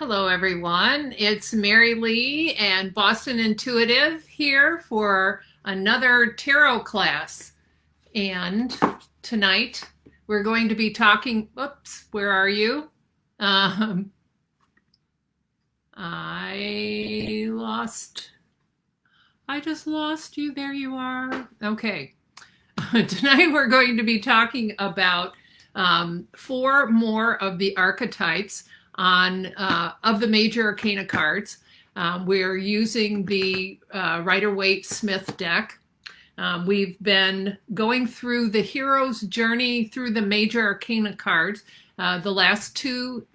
Hello, everyone. It's MaryLee and Boston Intuitive here for another tarot class. And tonight we're going to be talking. Oops, where are you? I just lost you. There you are. Okay. Tonight we're going to be talking about four more of the archetypes of the major arcana cards. We're using the Rider-Waite-Smith deck. We've been going through the hero's journey through the major arcana cards, the last two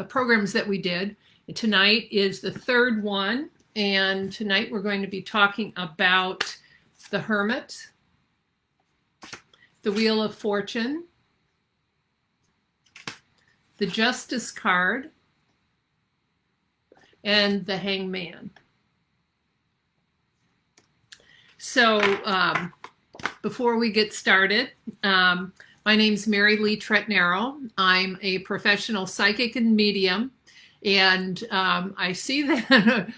programs that we did. Tonight is the third one, and tonight we're going to be talking about the Hermit, the Wheel of Fortune, the Justice card, and the Hangman. So before we get started, my name's MaryLee Trettenero. I'm a professional psychic and medium, and I see that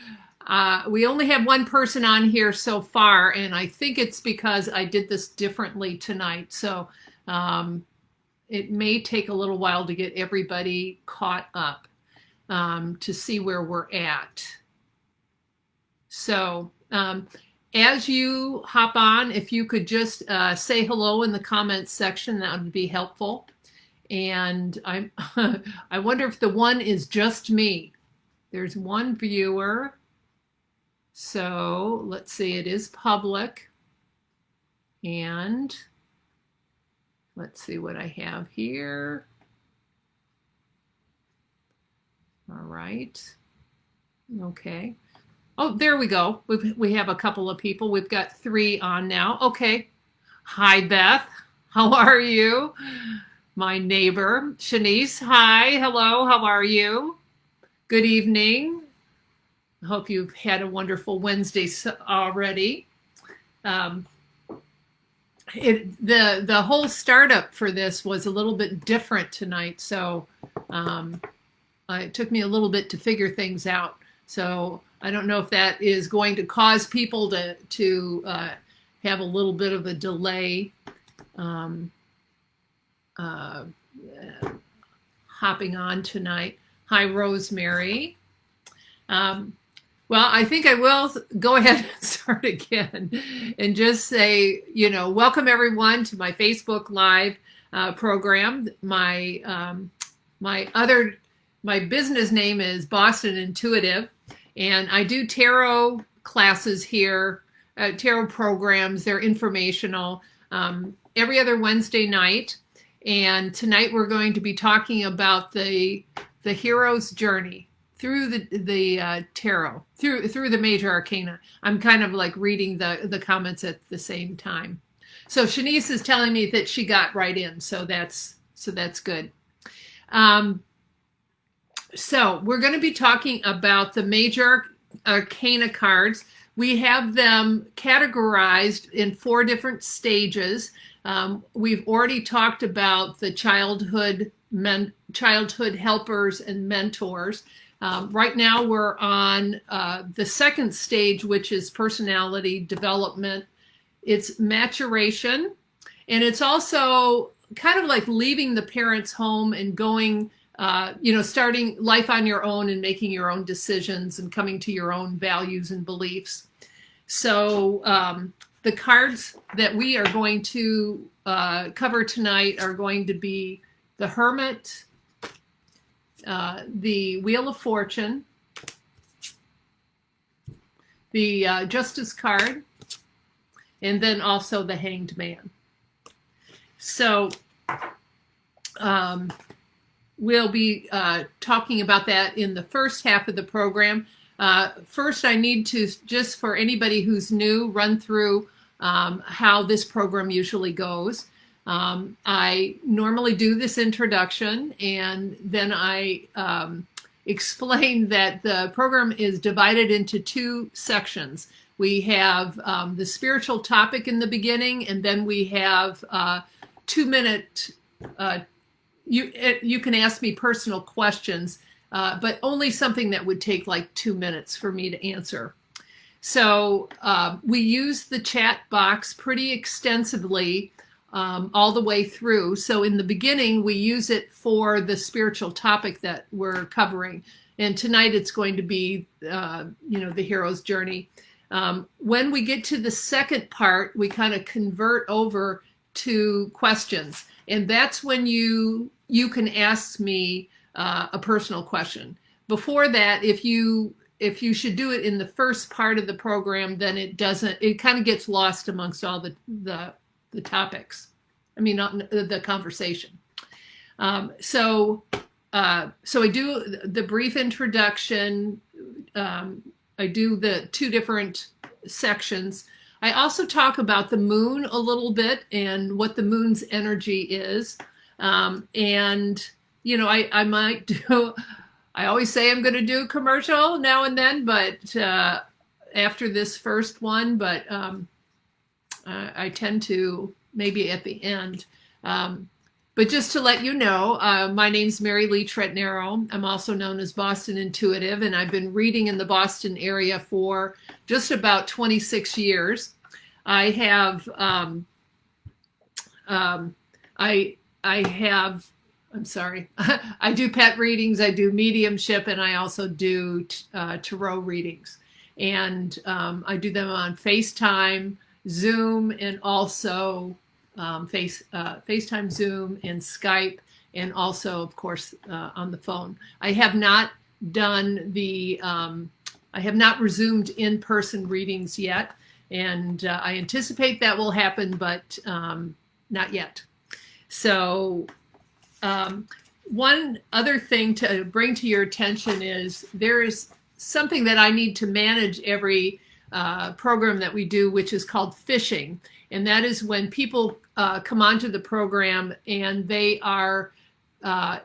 we only have one person on here so far, and I think it's because I did this differently tonight. So it may take a little while to get everybody caught up to see where we're at. So as you hop on, if you could just say hello in the comments section, that would be helpful. And I wonder if the one is just me. There's one viewer. So let's see, it is public. And let's see what I have here. All right. Okay. Oh, there we go. We have a couple of people. We've got 3 on now. Okay. Hi, Beth. How are you? My neighbor, Shanice. Hi. Hello. How are you? Good evening. I hope you've had a wonderful Wednesday already. The whole startup for this was a little bit different tonight, so it took me a little bit to figure things out. So I don't know if that is going to cause people to have a little bit of a delay hopping on tonight. Hi, Rosemary. Well, I think I will go ahead and start again and just say, welcome everyone to my Facebook Live program. My business name is Boston Intuitive, and I do tarot classes here, tarot programs. They're informational every other Wednesday night. And tonight we're going to be talking about the hero's journey through the tarot, through the major arcana. I'm kind of like reading the comments at the same time. So Shanice is telling me that she got right in, so that's good. So we're going to be talking about the major arcana cards. We have them categorized in 4 different stages. We've already talked about the childhood helpers and mentors. Right now we're on the second stage, which is personality development. It's maturation, and it's also kind of like leaving the parents' home and going, starting life on your own and making your own decisions and coming to your own values and beliefs. So the cards that we are going to cover tonight are going to be the Hermit, the Wheel of Fortune, the Justice card, and then also the Hanged Man. So we'll be talking about that in the first half of the program. First, I need to, just for anybody who's new, run through how this program usually goes. I normally do this introduction, and then I explain that the program is divided into 2 sections. We have the spiritual topic in the beginning, and then we have 2-minute, you can ask me personal questions but only something that would take like 2 minutes for me to answer. So we use the chat box pretty extensively all the way through. So in the beginning, we use it for the spiritual topic that we're covering. And tonight it's going to be, the hero's journey. When we get to the second part, we kind of convert over to questions. And that's when you can ask me a personal question. Before that, if you should do it in the first part of the program, then it kind of gets lost amongst all the topics. I mean, not the conversation. So I do the brief introduction. I do the 2 different sections. I also talk about the moon a little bit and what the moon's energy is. I might do, I always say I'm going to do a commercial now and then, but after this first one, but I tend to maybe at the end. But just to let you know, my name's MaryLee Trettenero. I'm also known as Boston Intuitive, and I've been reading in the Boston area for just about 26 years. I have, I do pet readings, I do mediumship, and I also do tarot readings. And I do them on FaceTime, Zoom, and also FaceTime, Zoom, and Skype, and also, of course, on the phone. I have not done I have not resumed in-person readings yet, and I anticipate that will happen, but not yet. So one other thing to bring to your attention is there is something that I need to manage every program that we do, which is called phishing. And that is when people come onto the program and they are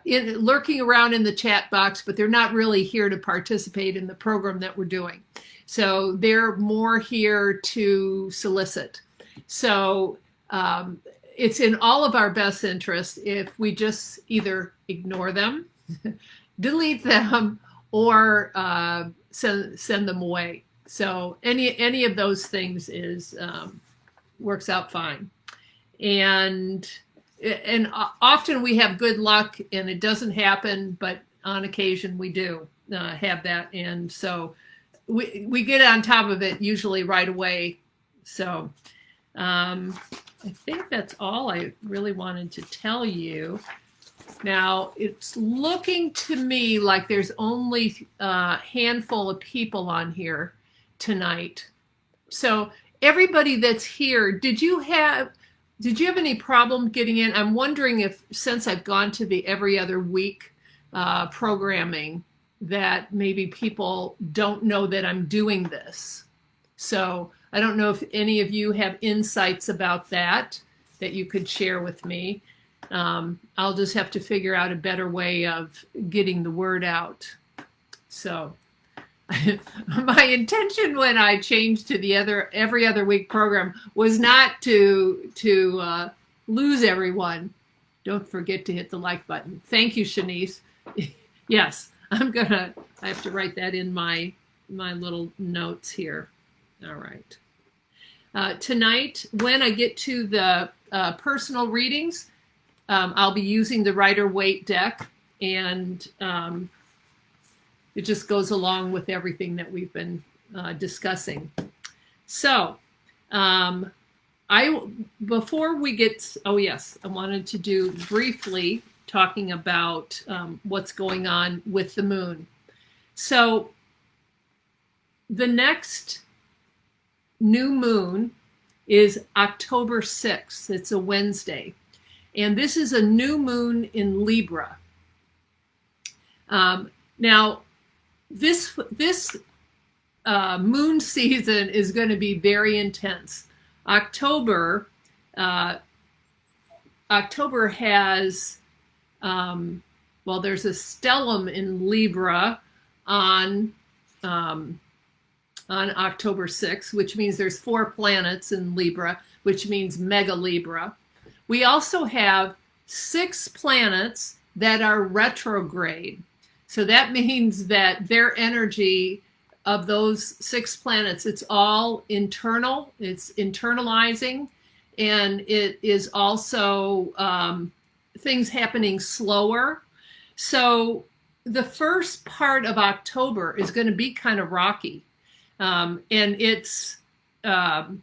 lurking around in the chat box, but they're not really here to participate in the program that we're doing. So they're more here to solicit. So it's in all of our best interest if we just either ignore them, delete them, or send them away. So any of those things is works out fine. And often we have good luck and it doesn't happen, but on occasion we do have that. And so we get on top of it usually right away. So I think that's all I really wanted to tell you. Now, it's looking to me like there's only a handful of people on here tonight. So everybody that's here, did you have any problem getting in? I'm wondering if, since I've gone to the every other week programming, that maybe people don't know that I'm doing this. So I don't know if any of you have insights about that you could share with me. I'll just have to figure out a better way of getting the word out. So my intention when I changed to the every other week program was not to lose everyone. Don't forget to hit the like button. Thank you, Shanice. Yes, I have to write that in my little notes here. All right. Tonight, when I get to the personal readings, I'll be using the Rider-Waite deck, and it just goes along with everything that we've been discussing. So, before we get, oh yes, I wanted to do briefly talking about what's going on with the moon. So, the next new moon is October 6th. It's a Wednesday. And this is a new moon in Libra. Now, this moon season is going to be very intense. October has, there's a stellium in Libra on October 6th, which means there's 4 planets in Libra, which means mega Libra. We also have 6 planets that are retrograde. So that means that their energy of those 6 planets, it's all internal, it's internalizing, and it is also things happening slower. So the first part of October is going to be kind of rocky. And it's the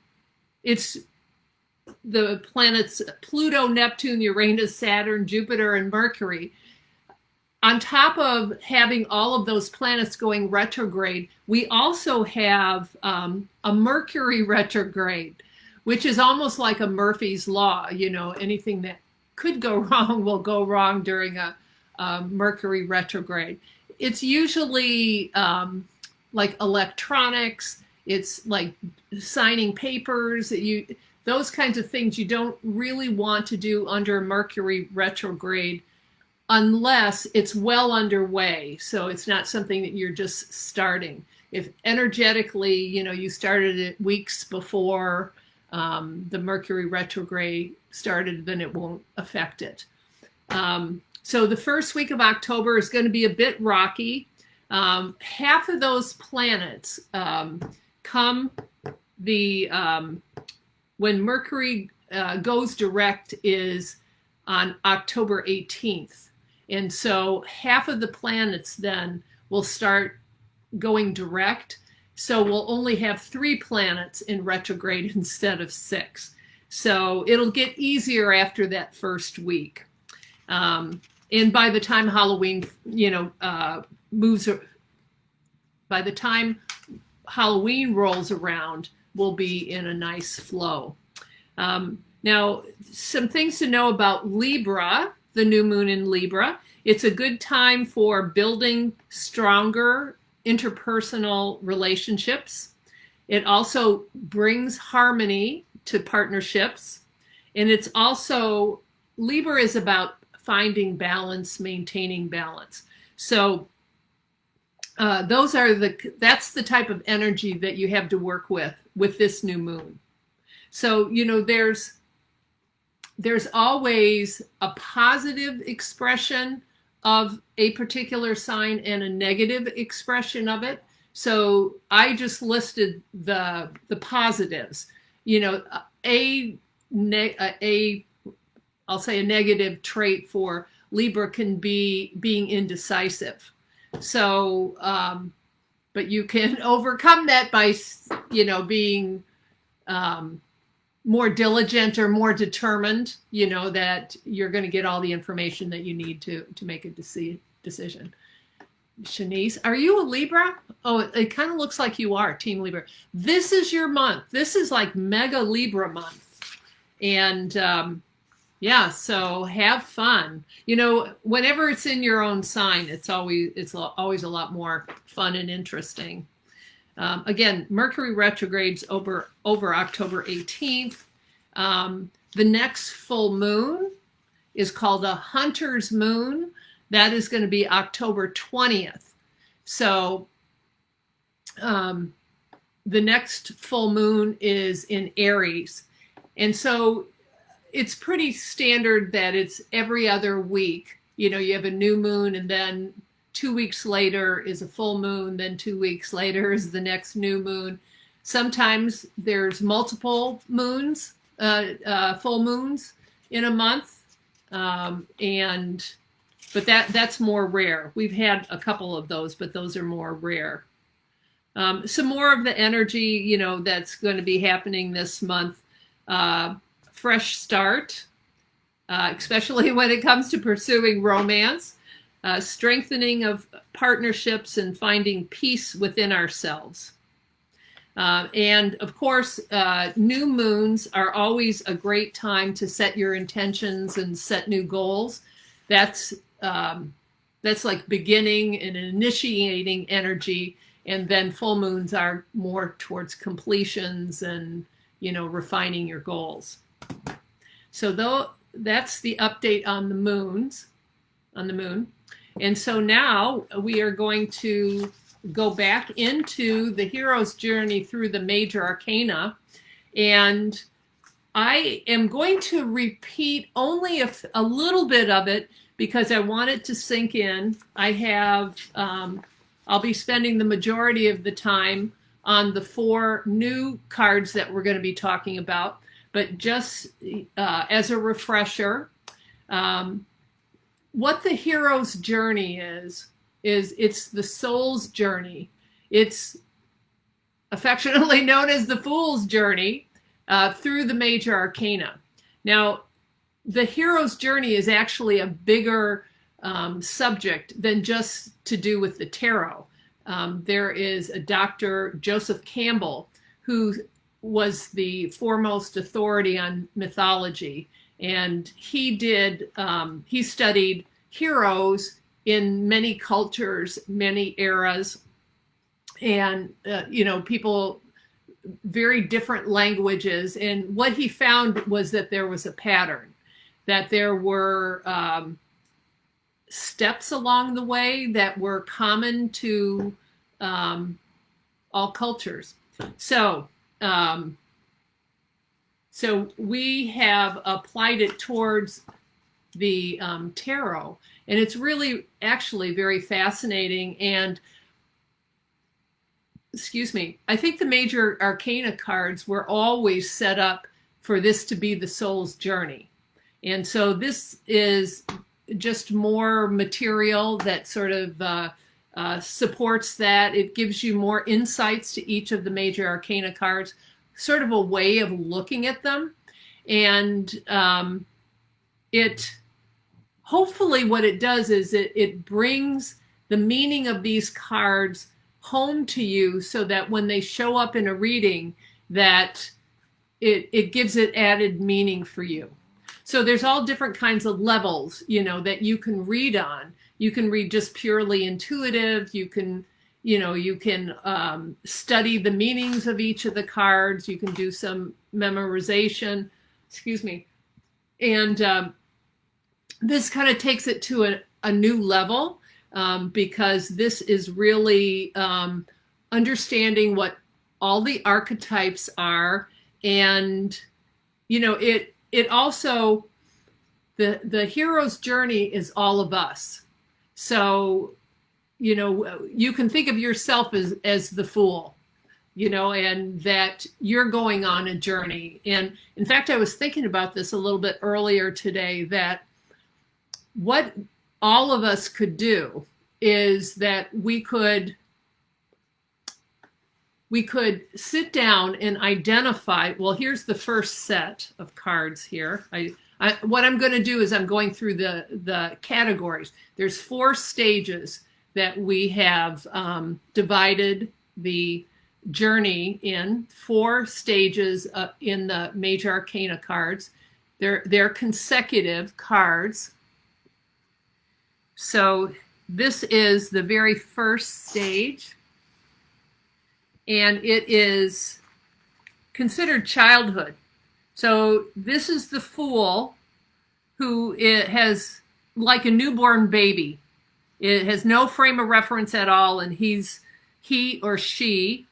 planets Pluto, Neptune, Uranus, Saturn, Jupiter, and Mercury. On top of having all of those planets going retrograde, we also have a Mercury retrograde, which is almost like a Murphy's Law. You know, anything that could go wrong will go wrong during a Mercury retrograde. It's usually like electronics. It's like signing papers. Those kinds of things you don't really want to do under Mercury retrograde unless it's well underway. So it's not something that you're just starting. If energetically, you know, you started it weeks before the Mercury retrograde started, then it won't affect it. So the first week of October is going to be a bit rocky. Half of those planets come when Mercury goes direct is on October 18th. And so half of the planets then will start going direct. So we'll only have 3 planets in retrograde instead of 6. So it'll get easier after that first week. And by the time Halloween, by the time Halloween rolls around, we'll be in a nice flow. Now, some things to know about Libra, the new moon in Libra. It's a good time for building stronger interpersonal relationships. It also brings harmony to partnerships. And it's also, Libra is about finding balance, maintaining balance. So that's the type of energy that you have to work with this new moon. So, you know, there's always a positive expression of a particular sign and a negative expression of it. So I just listed the positives. You know, I'll say a negative trait for Libra can be being indecisive. So, but you can overcome that by, you know, being more diligent or more determined, you know, that you're going to get all the information that you need to make a decision. Shanice, are you a Libra? Oh, it kind of looks like you are, Team Libra. This is your month. This is like mega Libra month. And yeah, so have fun. You know, whenever it's in your own sign, it's always a lot more fun and interesting. Again, Mercury retrogrades over October 18th. The next full moon is called a Hunter's Moon. That is going to be October 20th. So the next full moon is in Aries. And so it's pretty standard that it's every other week. You know, you have a new moon, and then 2 weeks later is a full moon, then 2 weeks later is the next new moon. Sometimes there's multiple moons, full moons in a month, but that's more rare. We've had a couple of those, but those are more rare. Some more of the energy, you know, that's going to be happening this month. Fresh start, especially when it comes to pursuing romance. Strengthening of partnerships and finding peace within ourselves. And of course, new moons are always a great time to set your intentions and set new goals. That's like beginning and initiating energy. And then full moons are more towards completions and, you know, refining your goals. So that's the update on the moon. And so now we are going to go back into the hero's journey through the major arcana. And I am going to repeat only a little bit of it because I want it to sink in. I'll be spending the majority of the time on the 4 new cards that we're going to be talking about. But just as a refresher, what the hero's journey is it's the soul's journey. It's affectionately known as the fool's journey through the major arcana. Now, the hero's journey is actually a bigger subject than just to do with the tarot. There is a Dr. Joseph Campbell who was the foremost authority on mythology, and he studied heroes in many cultures, many eras, and people, very different languages. And what he found was that there was a pattern, that there were steps along the way that were common to all cultures. So we have applied it towards the tarot, and it's really actually very fascinating. And I think the major arcana cards were always set up for this to be the soul's journey. And so this is just more material that sort of supports that. It gives you more insights to each of the major arcana cards, sort of a way of looking at them. And hopefully what it does is it brings the meaning of these cards home to you, so that when they show up in a reading, that it gives it added meaning for you. So there's all different kinds of levels, that you can read on. You can read just purely intuitive. You can study the meanings of each of the cards. You can do some memorization. And this kind of takes it to a new level, because this is really understanding what all the archetypes are. And it also, the hero's journey is all of us. So you can think of yourself as the fool, and that you're going on a journey. And in fact, I was thinking about this a little bit earlier today, that what all of us could do is that we could sit down and identify, well, here's the first set of cards here. What I'm going to do is I'm going through the categories. There's 4 stages that we have divided the journey in, 4 stages in the major arcana cards. They're consecutive cards. So this is the very first stage, and it is considered childhood. So this is the fool, who has, like a newborn baby. It has no frame of reference at all, and he or she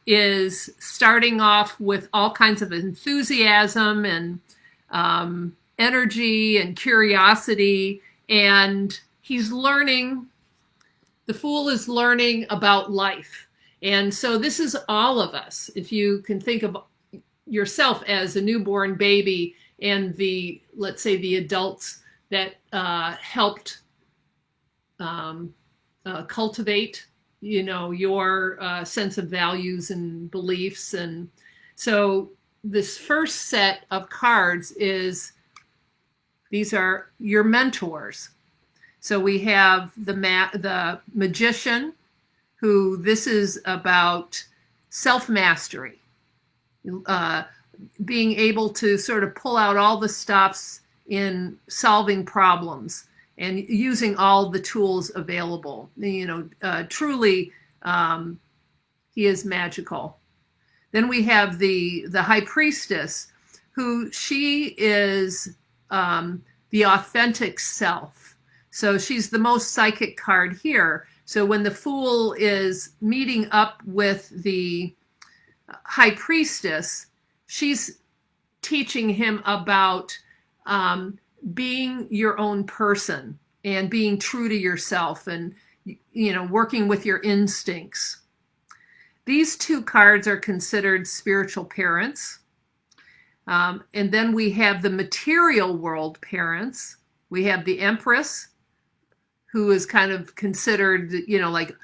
is starting off with all kinds of enthusiasm and energy and curiosity, and the fool is learning about life. And so this is all of us. If you can think of yourself as a newborn baby, and let's say the adults that helped cultivate, your sense of values and beliefs. And so this first set of cards these are your mentors. So we have the magician, who this is about self-mastery, being able to sort of pull out all the stops in solving problems and using all the tools available. Truly, he is magical. Then we have the high priestess, who she is the authentic self. So she's the most psychic card here. So when the fool is meeting up with the high priestess, she's teaching him about being your own person and being true to yourself and, working with your instincts. These two cards are considered spiritual parents. And then we have the material world parents. We have the Empress, who is kind of considered, like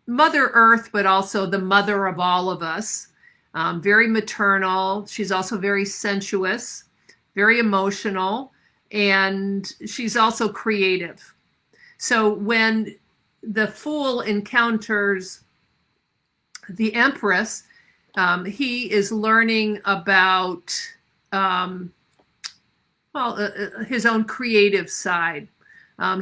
Mother Earth, but also the mother of all of us. Very maternal. She's also very sensuous, very emotional, and she's also creative. So when the Fool encounters the Empress, he is learning about his own creative side.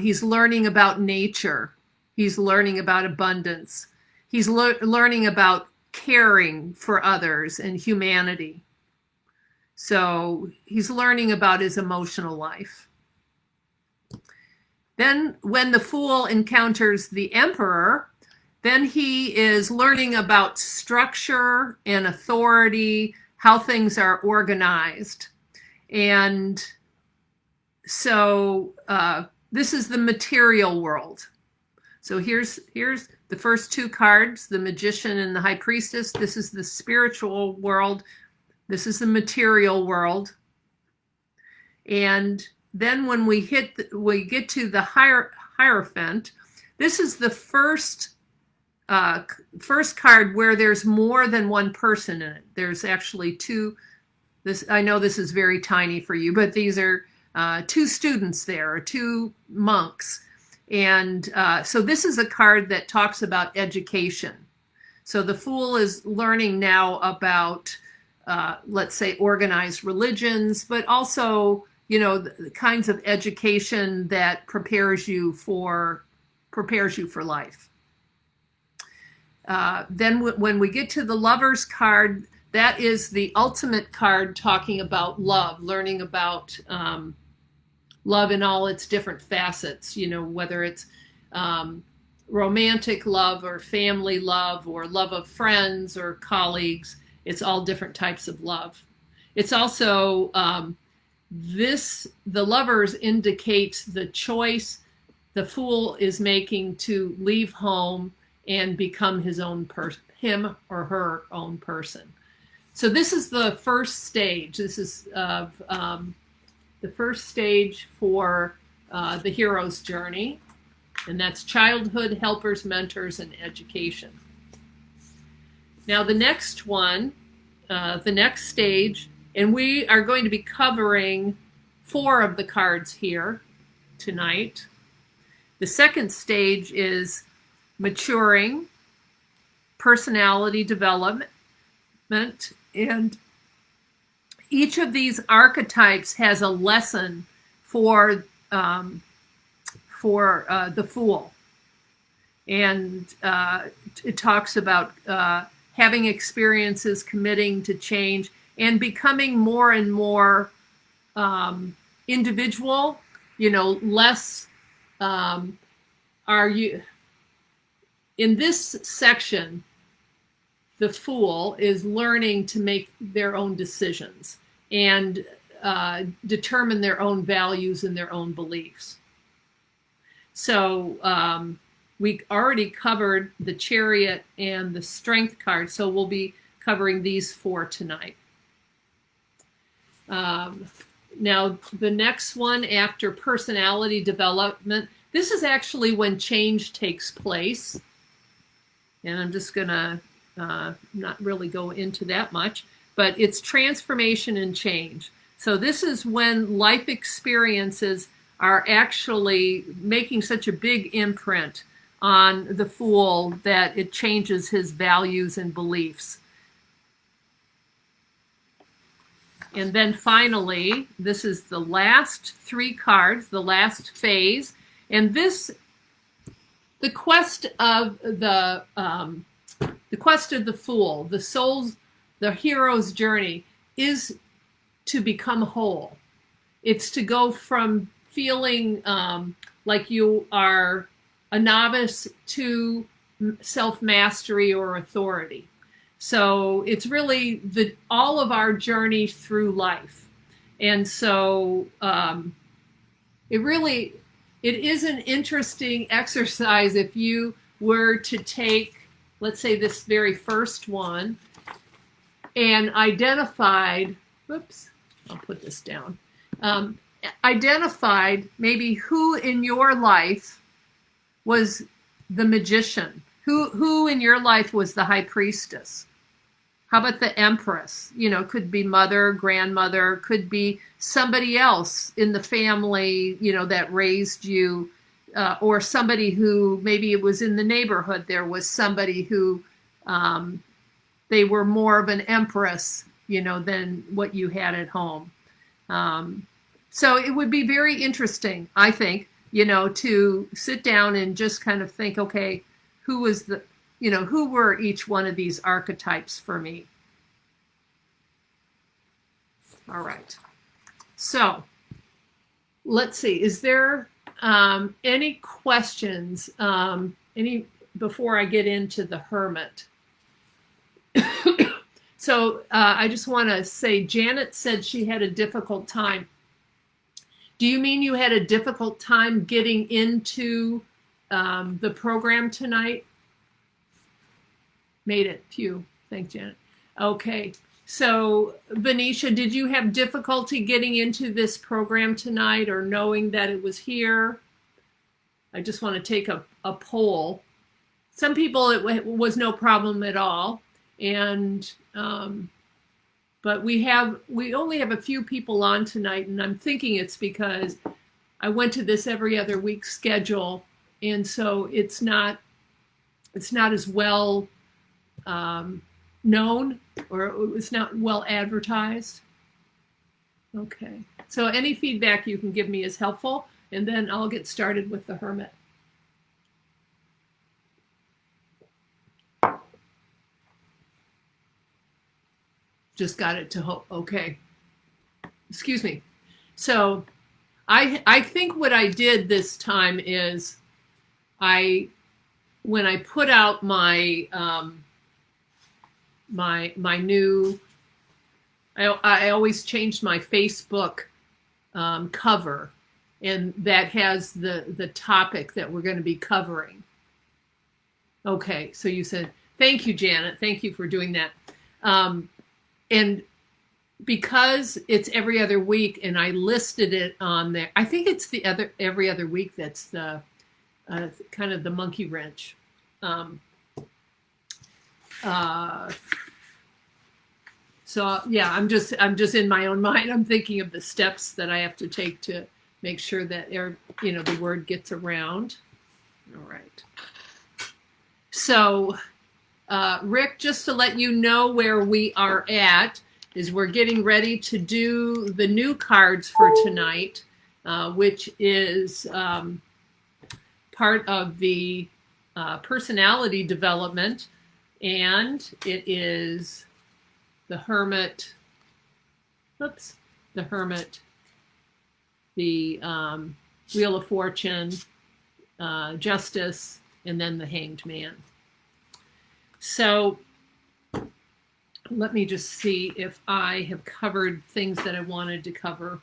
He's learning about nature. He's learning about abundance. He's learning about caring for others and humanity. So he's learning about his emotional life. Then when the Fool encounters the Emperor, then he is learning about structure and authority, how things are organized. And so this is the material world. So here's the first two cards, the Magician and the High Priestess. This is the spiritual world. This is the material world. And then when we get to the Hierophant, this is the first card where there's more than one person in it. There's actually two. I know this is very tiny for you, but these are two students there, or two monks. And so this is a card that talks about education. So the Fool is learning now about, let's say, organized religions, but also, the kinds of education that prepares you for life. Then when we get to the Lover's card, that is the ultimate card talking about love, learning about love in all its different facets, whether it's romantic love or family love or love of friends or colleagues. It's all different types of love. It's also, the Lovers indicates the choice the Fool is making to leave home and become his own person, him or her own person. So this is the first stage. This is the first stage for the hero's journey, and that's childhood, helpers, mentors, and education. Now the next one, the next stage, and we are going to be covering 4 of the cards here tonight. The second stage is maturing, personality development, and each of these archetypes has a lesson for the Fool. And it talks about having experiences, committing to change, and becoming more and more individual, less in this section, the Fool is learning to make their own decisions and determine their own values and their own beliefs. So we already covered the Chariot and the Strength card, so we'll be covering these 4 tonight. Now, the next one after personality development, this is actually when change takes place. And I'm just going to not really go into that much, but it's transformation and change. So this is when life experiences are actually making such a big imprint on the Fool that it changes his values and beliefs. And then finally, this is the last 3 cards, the last phase. And this, the quest of the Fool, the soul's, the hero's journey, is to become whole. It's to go from feeling like you are a novice to self-mastery or authority. So it's really all of our journey through life. And so it is an interesting exercise if you were to take, let's say, this very first one and identified, whoops, I'll put this down, identified maybe who in your life was the magician, who in your life was the high priestess. How about the empress? You know, could be mother, grandmother, could be somebody else in the family, you know, that raised you, or somebody who maybe it was in the neighborhood. There was somebody who they were more of an empress, you know, than what you had at home. So it would be very interesting, I think, you know, to sit down and just kind of think, okay, who were each one of these archetypes for me? All right. So let's see. Is there any questions? Before I get into the Hermit? So I just want to say, Janet said she had a difficult time. Do you mean you had a difficult time getting into the program tonight? Made it. Phew. Thanks, Janet. Okay. So, Venetia, did you have difficulty getting into this program tonight or knowing that it was here? I just want to take a poll. Some people, it was no problem at all. And, but we only have a few people on tonight, and I'm thinking it's because I went to this every other week schedule. And so it's not as well known, or it's not well advertised. Okay, so any feedback you can give me is helpful, and then I'll get started with the Hermit. Just got it to hope. Okay, excuse me. So I think what I did this time is when I put out my my new, I always changed my Facebook cover, and that has the topic that we're going to be covering. Okay, so you said, thank you, Janet. Thank you for doing that. And because it's every other week, and I listed it on there, I think it's every other week that's the kind of the monkey wrench. So yeah, I'm just in my own mind. I'm thinking of the steps that I have to take to make sure that the word gets around. All right. So Rick, just to let you know where we are at, is we're getting ready to do the new cards for tonight, which is part of the personality development, and it is the Hermit, the Hermit, the Wheel of Fortune, Justice, and then the Hanged Man. So let me just see if I have covered things that I wanted to cover.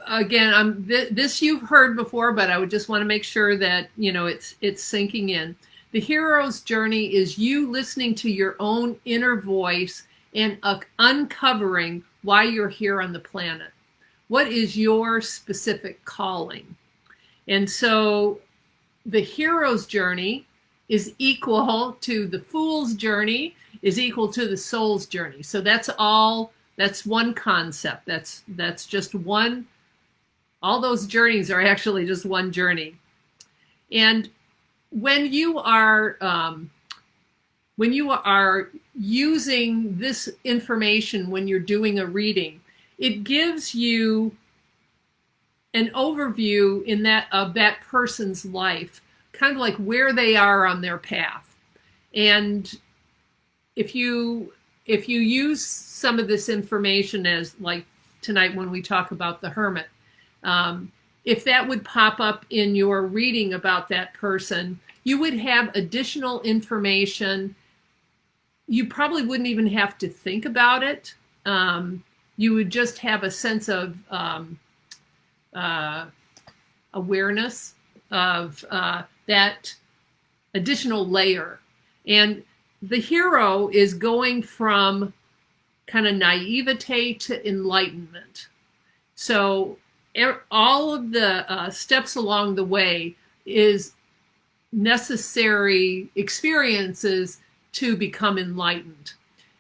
Again, this you've heard before, but I would just want to make sure that it's sinking in. The hero's journey is you listening to your own inner voice and uncovering why you're here on the planet. What is your specific calling? And so the hero's journey is equal to the fool's journey, is equal to the soul's journey. So that's one concept. That's just one. All those journeys are actually just one journey. And when you are using this information, when you're doing a reading, it gives you an overview of that person's life, kind of like where they are on their path. And if you use some of this information, as like tonight when we talk about the Hermit, if that would pop up in your reading about that person, you would have additional information. You probably wouldn't even have to think about it. You would just have a sense of awareness of that additional layer. And the hero is going from kind of naivete to enlightenment. So all of the steps along the way is necessary experiences to become enlightened.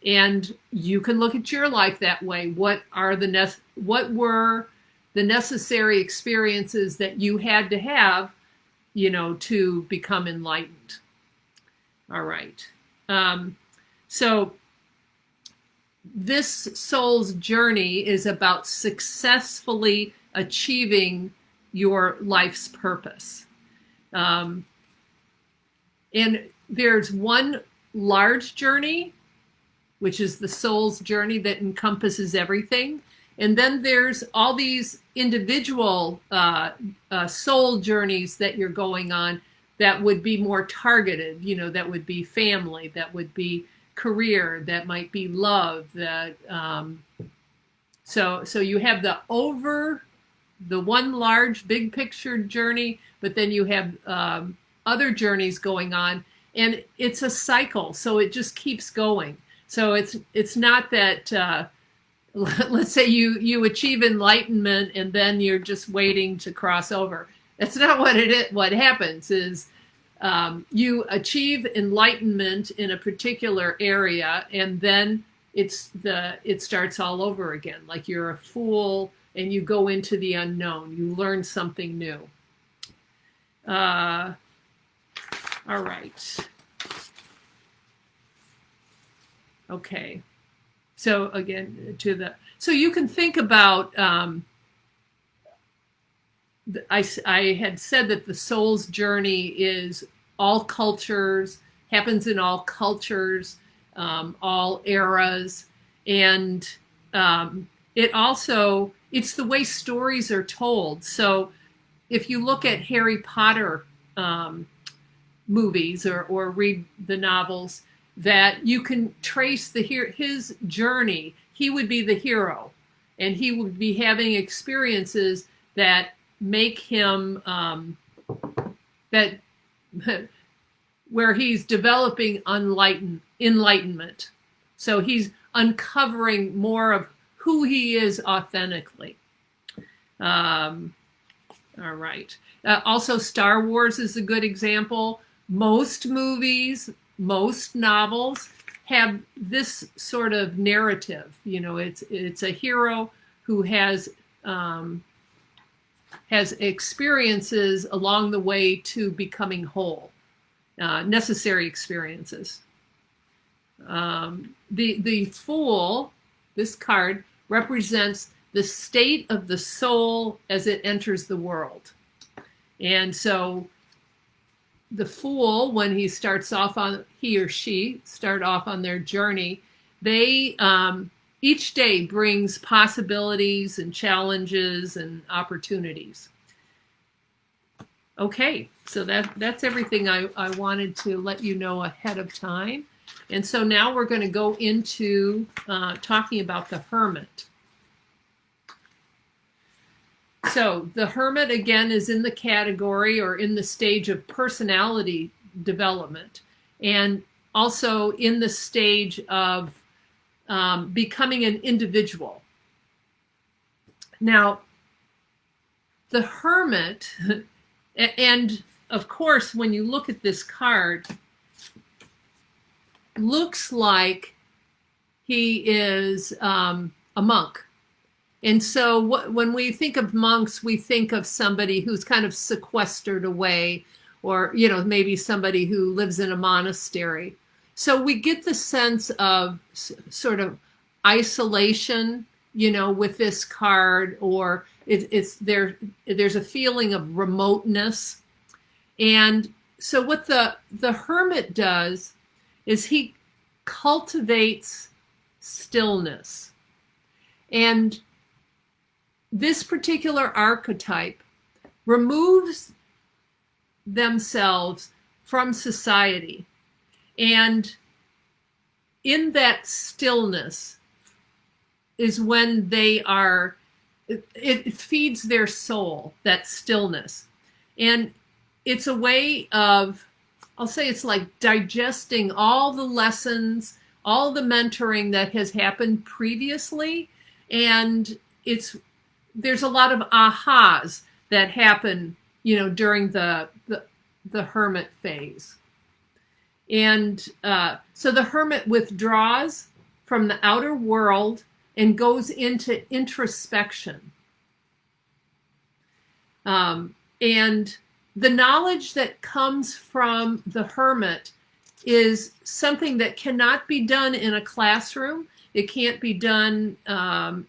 And you can look at your life that way. What were the necessary experiences that you had to have, to become enlightened? All right. So this soul's journey is about successfully achieving your life's purpose. And there's one large journey, which is the soul's journey that encompasses everything. And then there's all these individual soul journeys that you're going on that would be more targeted, that would be family, that would be career, that might be love, that so you have the one large big picture journey, but then you have other journeys going on, and it's a cycle, so it just keeps going. So it's not that let's say you achieve enlightenment and then you're just waiting to cross over. That's not what it is. What happens is you achieve enlightenment in a particular area, and then it starts all over again. Like you're a fool and you go into the unknown. You learn something new. All right. Okay. So again, so you can think about, I had said that the soul's journey is all cultures, happens in all cultures, all eras. And it's the way stories are told. So if you look at Harry Potter movies or read the novels, that you can trace his journey. He would be the hero, and he would be having experiences that make him where he's developing enlightenment. So he's uncovering more of who he is authentically. All right. Also, Star Wars is a good example. Most movies, most novels have this sort of narrative. It's a hero who has experiences along the way to becoming whole, necessary experiences. The Fool, this card, represents the state of the soul as it enters the world. And so the Fool, when he or she start off on their journey, they each day brings possibilities and challenges and opportunities. Okay, so that's everything I wanted to let you know ahead of time. And so now we're going to go into talking about the Hermit. So the Hermit, again, is in the category or in the stage of personality development, and also in the stage of becoming an individual. Now, the Hermit, and of course, when you look at this card, looks like he is a monk. And so when we think of monks, we think of somebody who's kind of sequestered away, or, maybe somebody who lives in a monastery. So we get the sense of sort of isolation, with this card, or there's a feeling of remoteness. And so what the Hermit does is he cultivates stillness. And this particular archetype removes themselves from society. And in that stillness is when they are, it feeds their soul, that stillness. And it's a way of, I'll say it's like digesting all the lessons, all the mentoring that has happened previously. And there's a lot of ahas that happen, during the hermit phase. And so the hermit withdraws from the outer world and goes into introspection. And the knowledge that comes from the hermit is something that cannot be done in a classroom. It can't be done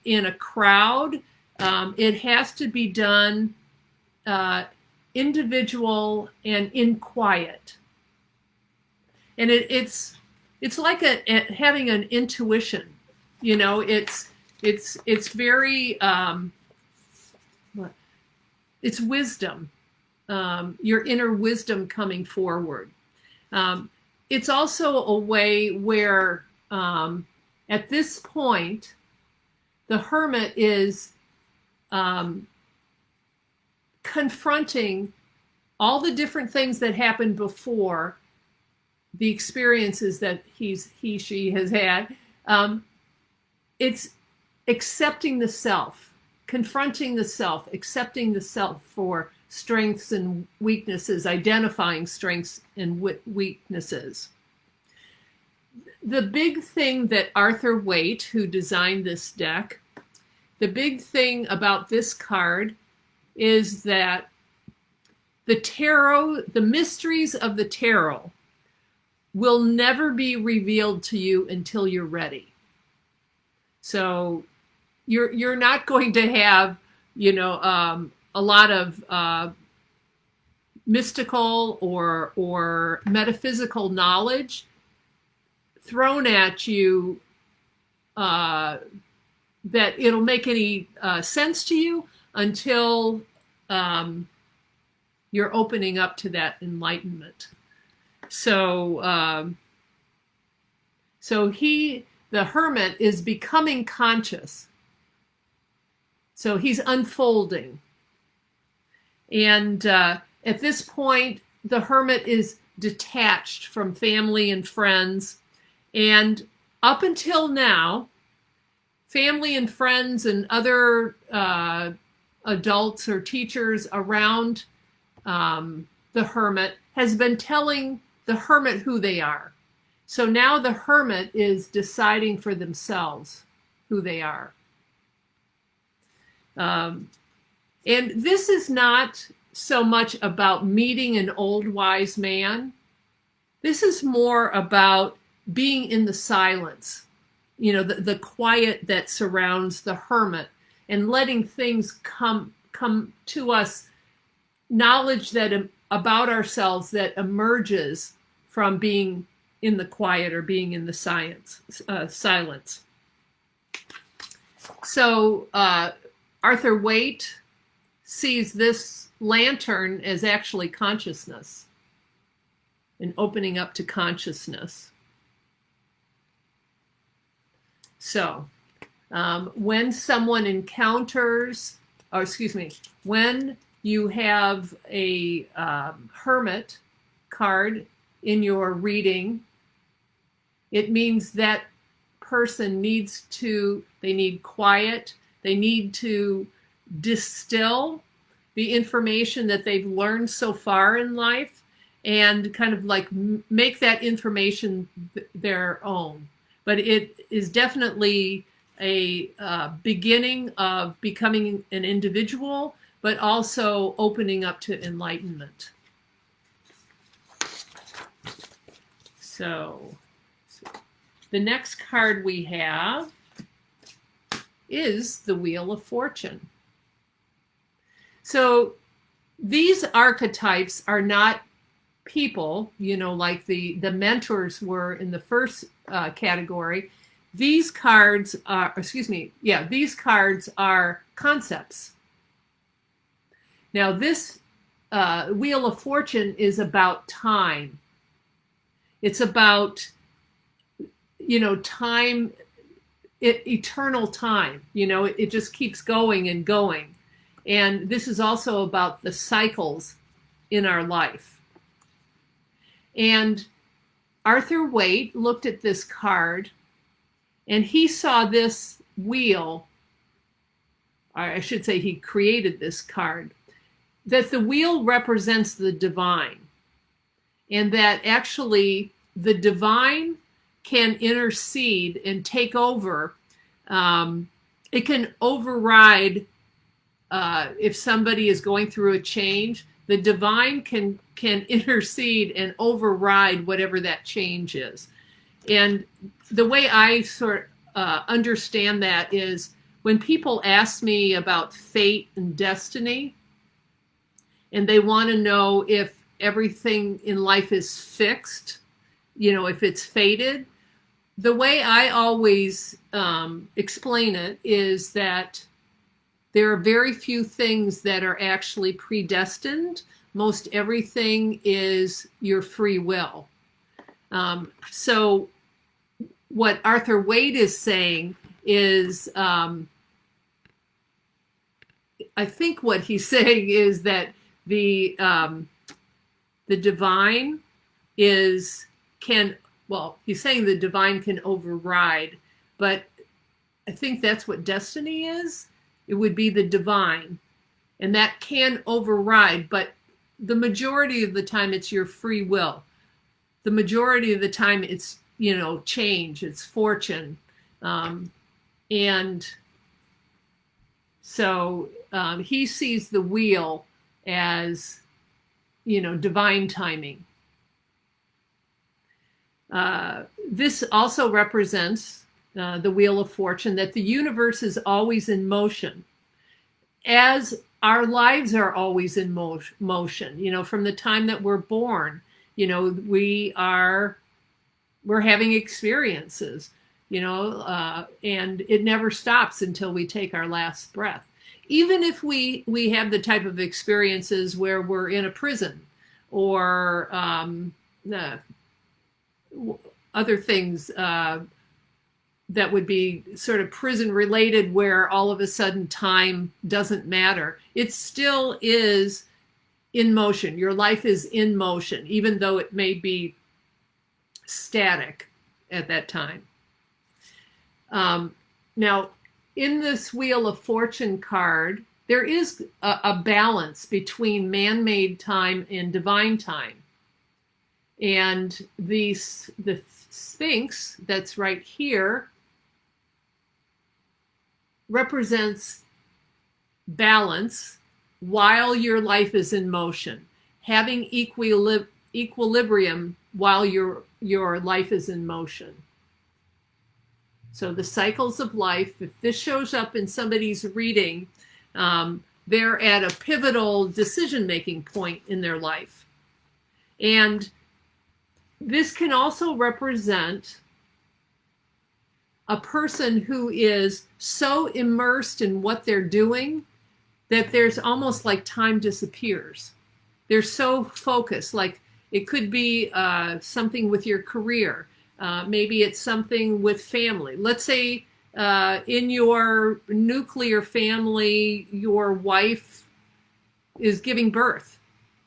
in a crowd. It has to be done individual and in quiet. And it's like having an intuition. It's very it's wisdom, your inner wisdom coming forward. It's also a way where at this point the hermit is confronting all the different things that happened before, the experiences that she has had. It's accepting the self, confronting the self, accepting the self for strengths and weaknesses, identifying strengths and weaknesses. The big thing that Arthur Waite, who designed this deck, the big thing about this card is that the tarot, the mysteries of the tarot, will never be revealed to you until you're ready. So you're not going to have, a lot of mystical or metaphysical knowledge thrown at you that it'll make any sense to you until you're opening up to that enlightenment. So the hermit is becoming conscious. So he's unfolding. And at this point, the hermit is detached from family and friends. And up until now, family and friends and other adults or teachers around the hermit has been telling the hermit who they are. So now the hermit is deciding for themselves who they are. And this is not so much about meeting an old wise man. This is more about being in the silence, the quiet that surrounds the hermit, and letting things come to us, knowledge that about ourselves that emerges from being in the quiet or being in the silence. So Arthur Waite sees this lantern as actually consciousness and opening up to consciousness. So when someone encounters, when you have a hermit card in your reading, it means that person they need quiet, they need to distill the information that they've learned so far in life and kind of like make that information their own. But it is definitely a beginning of becoming an individual, but also opening up to enlightenment. So the next card we have is the Wheel of Fortune. So these archetypes are not people, like the mentors were in the first category. These cards are, these cards are concepts. Now this Wheel of Fortune is about time. It's about, time, eternal time. It just keeps going and going. And this is also about the cycles in our life. And Arthur Waite looked at this card and he saw this wheel. I should say he created this card, that the wheel represents the divine, and that actually the divine can intercede and take over. It can override if somebody is going through a change. The divine can intercede and override whatever that change is. And the way I understand that is when people ask me about fate and destiny, and they want to know if everything in life is fixed, if it's fated, the way I always explain it is that there are very few things that are actually predestined. Most everything is your free will. So what Arthur Waite is saying is, I think what he's saying is that the divine he's saying the divine can override, but I think that's what destiny is. It would be the divine, and that can override, but the majority of the time it's your free will. The majority of the time it's, change, it's fortune. And so he sees the wheel as, divine timing. This also represents the Wheel of Fortune, that the universe is always in motion, as our lives are always in motion. From the time that we're born, we're having experiences, and it never stops until we take our last breath. Even if we have the type of experiences where we're in a prison or other things that would be sort of prison related, where all of a sudden time doesn't matter. It still is in motion. Your life is in motion, even though it may be static at that time. Now, in this Wheel of Fortune card, there is a balance between man-made time and divine time. And the Sphinx that's right here represents balance while your life is in motion, having equilibrium while your life is in motion. So the cycles of life, if this shows up in somebody's reading, they're at a pivotal decision-making point in their life. And this can also represent a person who is so immersed in what they're doing that there's almost like time disappears. They're so focused. Like it could be something with your career. Maybe it's something with family. Let's say in your nuclear family, your wife is giving birth.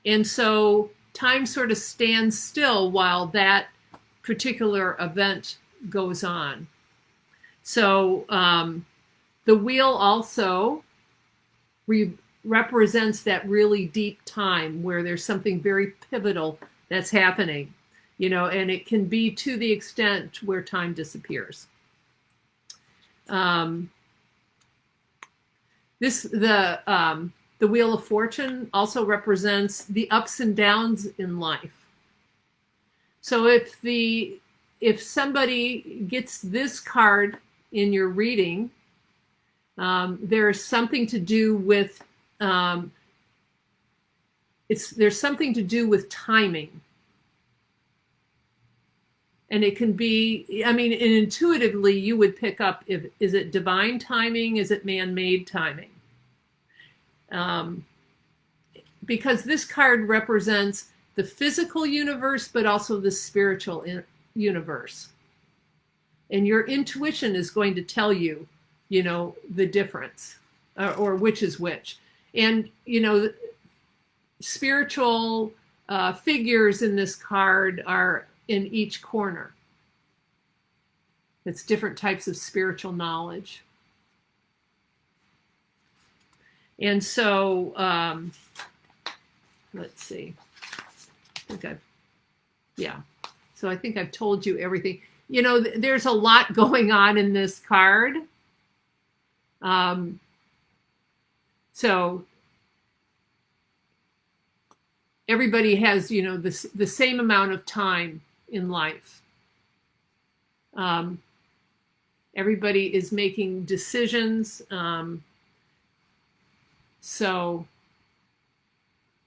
And so time sort of stands still while that particular event goes on. So the wheel also represents that really deep time where there's something very pivotal that's happening, and it can be to the extent where time disappears. The Wheel of Fortune also represents the ups and downs in life. So if somebody gets this card in your reading, there's something to do with there's something to do with timing. And it can be, and intuitively you would pick up, is it divine timing? Is it man-made timing? because this card represents the physical universe, but also the spiritual universe. And your intuition is going to tell you, the difference or which is which. And, spiritual figures in this card are in each corner. It's different types of spiritual knowledge. And so, let's see. So I think I've told you everything. There's a lot going on in this card. So everybody has, the same amount of time in life. Everybody is making decisions. So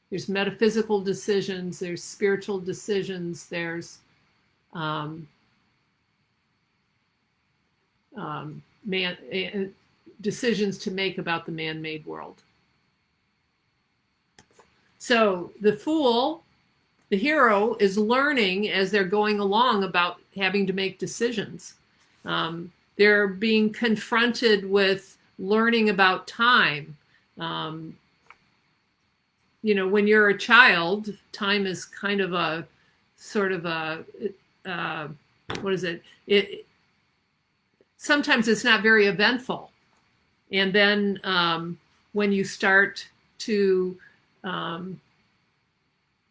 there's metaphysical decisions, there's spiritual decisions, there's decisions to make about the man-made world. So the Fool, the hero, is learning as they're going along about having to make decisions. They're being confronted with learning about time. When you're a child, time is kind of a sort of a, what is it? Sometimes it's not very eventful. And then when you start to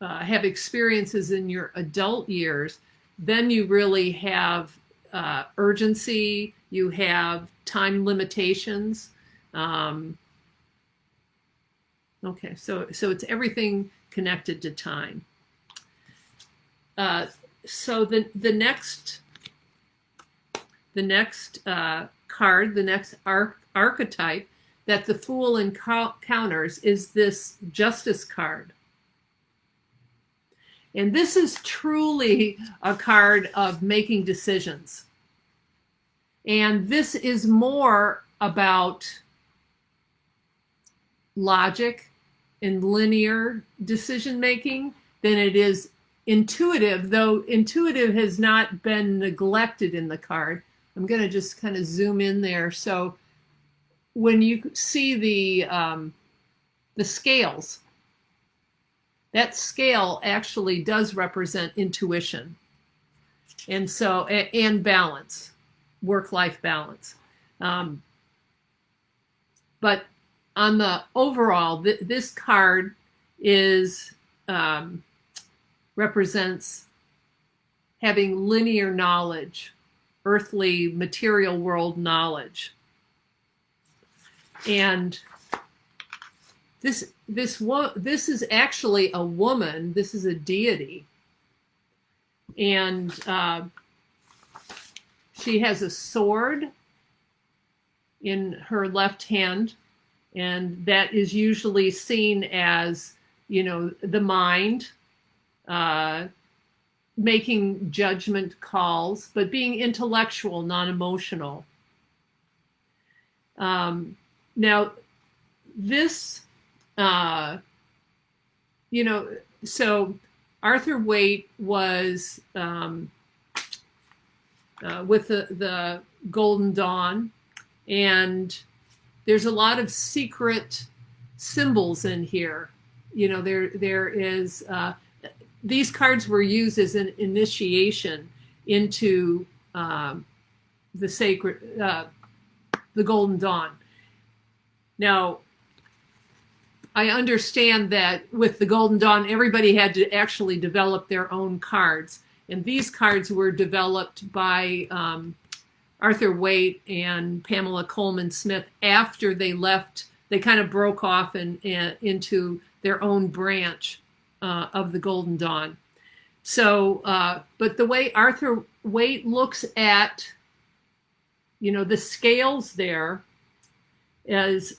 have experiences in your adult years, then you really have urgency, you have time limitations. Okay, so it's everything connected to time. So the next card, the next archetype that the Fool encounters is this Justice card. And this is truly a card of making decisions. And this is more about logic and linear decision making than it is intuitive, though intuitive has not been neglected in the card. I'm going to just kind of zoom in there. So when you see the scales, that scale actually does represent intuition, and so and balance, work-life balance. But on the overall, this card is represents having linear knowledge, earthly material world knowledge. And this is actually a woman. This is a deity, and she has a sword in her left hand, and that is usually seen as, the mind, making judgment calls, but being intellectual, non-emotional. Now, this, so Arthur Waite was with the Golden Dawn, and there's a lot of secret symbols in here. There is, these cards were used as an initiation into the sacred, the Golden Dawn. Now, I understand that with the Golden Dawn, everybody had to actually develop their own cards. And these cards were developed by Arthur Waite and Pamela Coleman Smith after they left. They kind of broke off into their own branch of the Golden Dawn. So, but the way Arthur Waite looks at, the scales there, is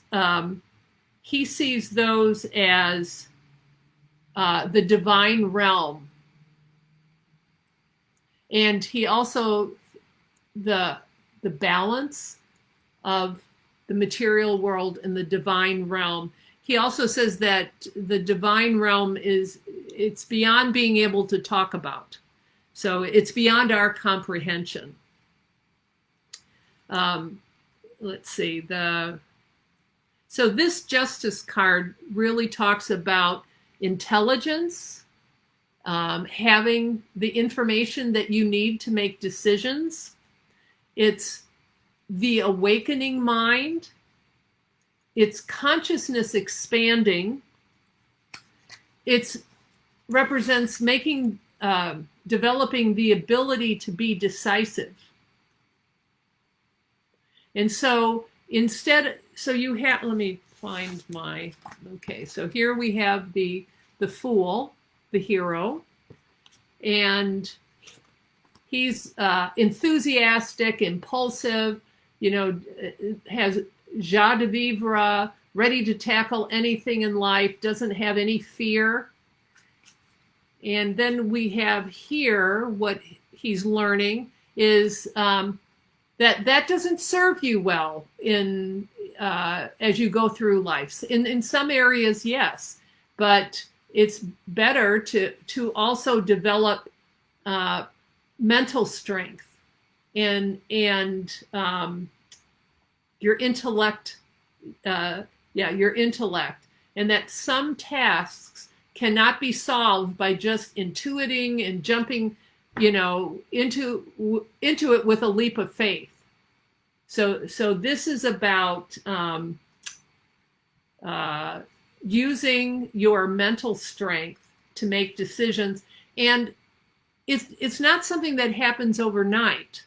he sees those as the divine realm. And he also, the balance of the material world and the divine realm. he also says that the divine realm it's beyond being able to talk about. So it's beyond our comprehension. Let's see, so this Justice card really talks about intelligence, having the information that you need to make decisions. It's the awakening mind. It's consciousness expanding. It represents developing the ability to be decisive. And so you have, let me find okay, so here we have the Fool, the hero, and he's enthusiastic, impulsive, has joie de vivre, ready to tackle anything in life, doesn't have any fear. And then we have here what he's learning is that doesn't serve you well in as you go through life. In some areas, yes, but it's better to also develop mental strength and your intellect, your intellect, and that some tasks cannot be solved by just intuiting and jumping, into it with a leap of faith. So this is about using your mental strength to make decisions, and it's not something that happens overnight.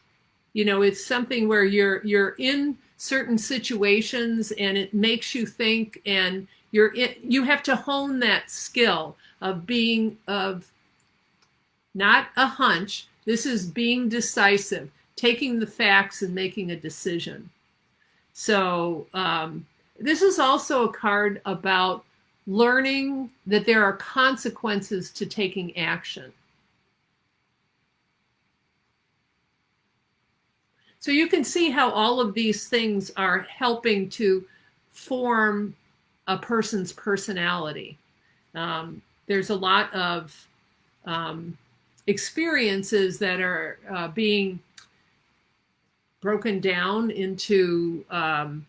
It's something where you're in certain situations and it makes you think, and you have to hone that skill of not a hunch. This is being decisive, taking the facts and making a decision. So this is also a card about learning that there are consequences to taking action. So you can see how all of these things are helping to form a person's personality. There's a lot of experiences that are being broken down into, what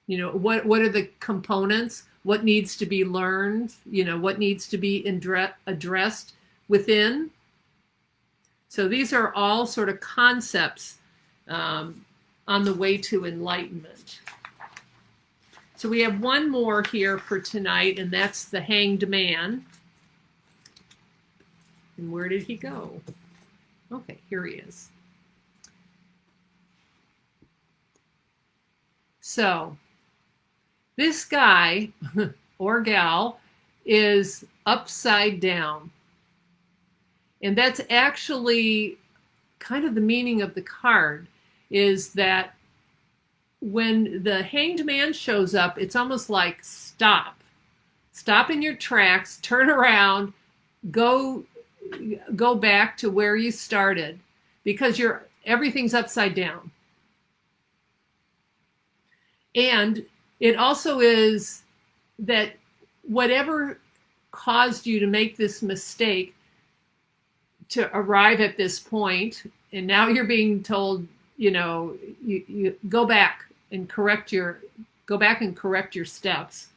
are the components, what needs to be learned, what needs to be addressed within. So these are all sort of concepts on the way to enlightenment. So we have one more here for tonight, and that's the Hanged Man. And where did he go? Okay, here he is. So this guy or gal is upside down. And that's actually kind of the meaning of the card, is that when the Hanged Man shows up, it's almost like stop in your tracks, turn around, go back to where you started, because everything's upside down. And it also is that whatever caused you to make this mistake to arrive at this point, and now you're being told, you go back and correct your steps,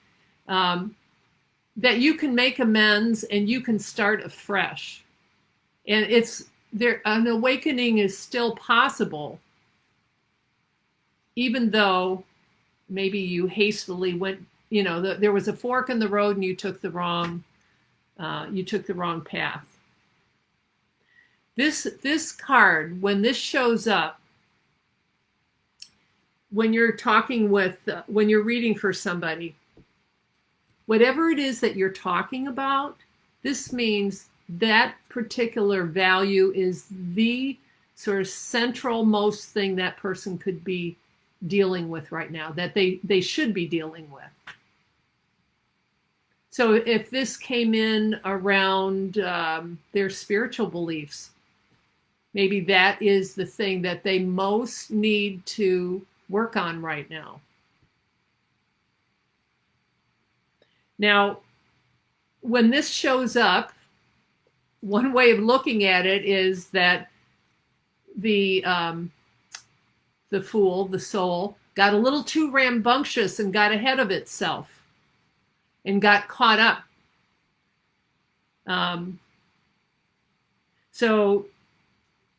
that you can make amends and you can start afresh. And an awakening is still possible, even though maybe you hastily went, there was a fork in the road and you took the wrong path. This card, when this shows up, when you're when you're reading for somebody, whatever it is that you're talking about, this means that particular value is the sort of central most thing that person could be dealing with right now, that they should be dealing with. So if this came in around their spiritual beliefs, maybe that is the thing that they most need to work on right now. Now, when this shows up, one way of looking at it is that the fool, the soul, got a little too rambunctious and got ahead of itself and got caught up. So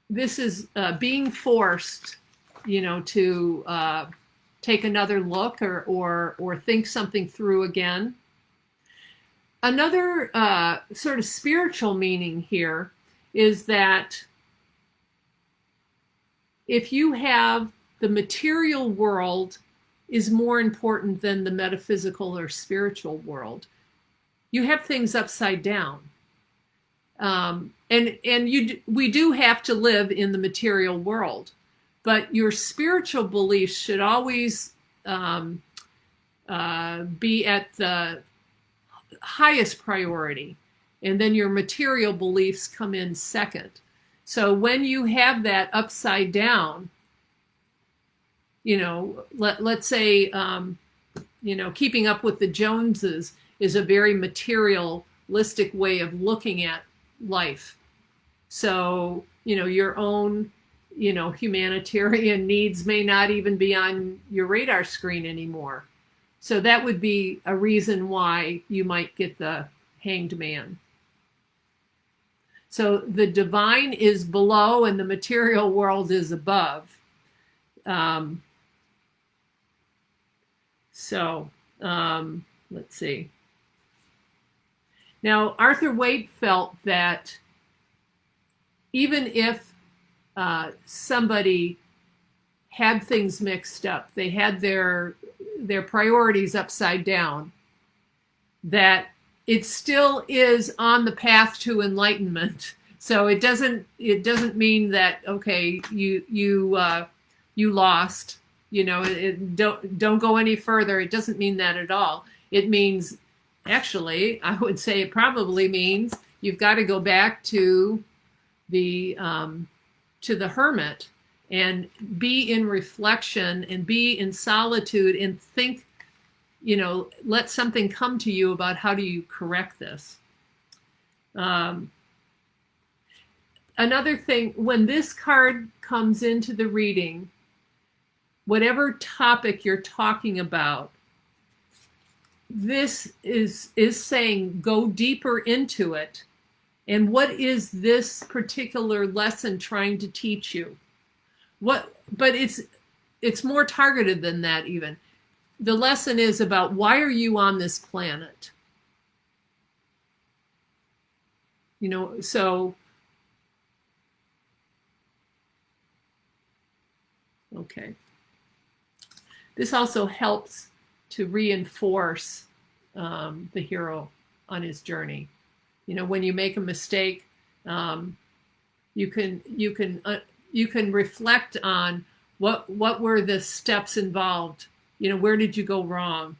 this is being forced, to take another look or think something through again. Another sort of spiritual meaning here is that if you have the material world is more important than the metaphysical or spiritual world, you have things upside down. We do have to live in the material world, but your spiritual beliefs should always be at the highest priority, and then your material beliefs come in second. So when you have that upside down, let's say, keeping up with the Joneses is a very materialistic way of looking at life. So, your own, humanitarian needs may not even be on your radar screen anymore. So that would be a reason why you might get the Hanged Man. So the divine is below and the material world is above. Let's see. Now, Arthur Waite felt that even if somebody had things mixed up, they had their priorities upside down, that it still is on the path to enlightenment. So it doesn't mean that, okay, you lost, don't go any further. It doesn't mean that at all. It means, actually, I would say it probably means you've got to go back to the hermit and be in reflection and be in solitude and think, let something come to you about how do you correct this. Another thing, when this card comes into the reading, whatever topic you're talking about, this is saying go deeper into it. And what is this particular lesson trying to teach you? But it's more targeted than that even. The lesson is about why are you on this planet? So okay. This also helps to reinforce the hero on his journey. When you make a mistake, you can reflect on what were the steps involved. Where did you go wrong?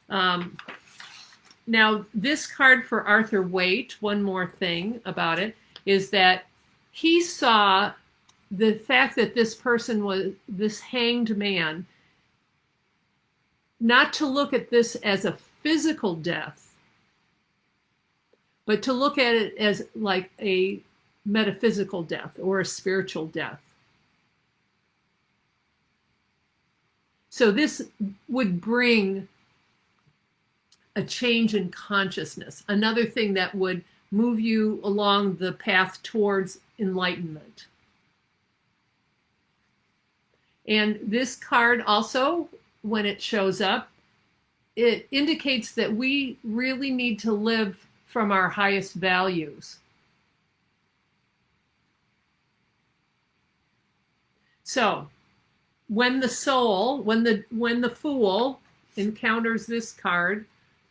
Now, this card for Arthur Waite, one more thing about it, is that he saw the fact that this person was this hanged man, not to look at this as a physical death, but to look at it as like a metaphysical death or a spiritual death. So this would bring a change in consciousness, another thing that would move you along the path towards enlightenment. And this card also, when it shows up, it indicates that we really need to live from our highest values. So, when the soul, when the fool encounters this card,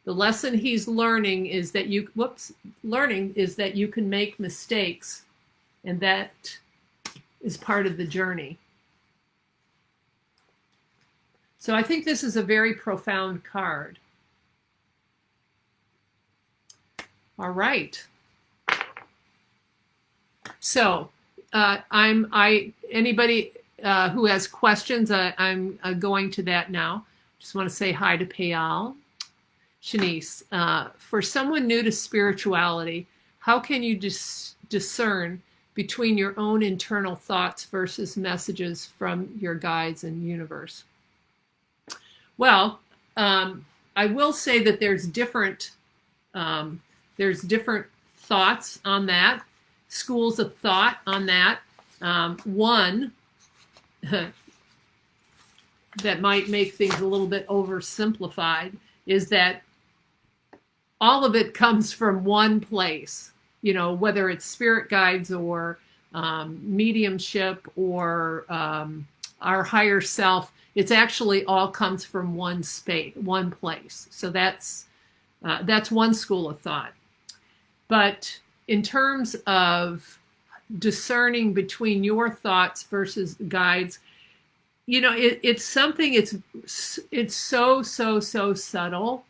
the lesson he's learning is that you can make mistakes, and that is part of the journey. So I think this is a very profound card. All right. So anybody who has questions, I'm going to that now. Just want to say hi to Payal. Shanice, for someone new to spirituality, how can you discern between your own internal thoughts versus messages from your guides and universe? Well, I will say that there's different thoughts on that, schools of thought on that. One that might make things a little bit oversimplified is that all of it comes from one place, you know, whether it's spirit guides or mediumship or our higher self. It's actually all comes from one space, one place. So that's one school of thought. But in terms of discerning between your thoughts versus guides, you know, it's something, it's so subtle,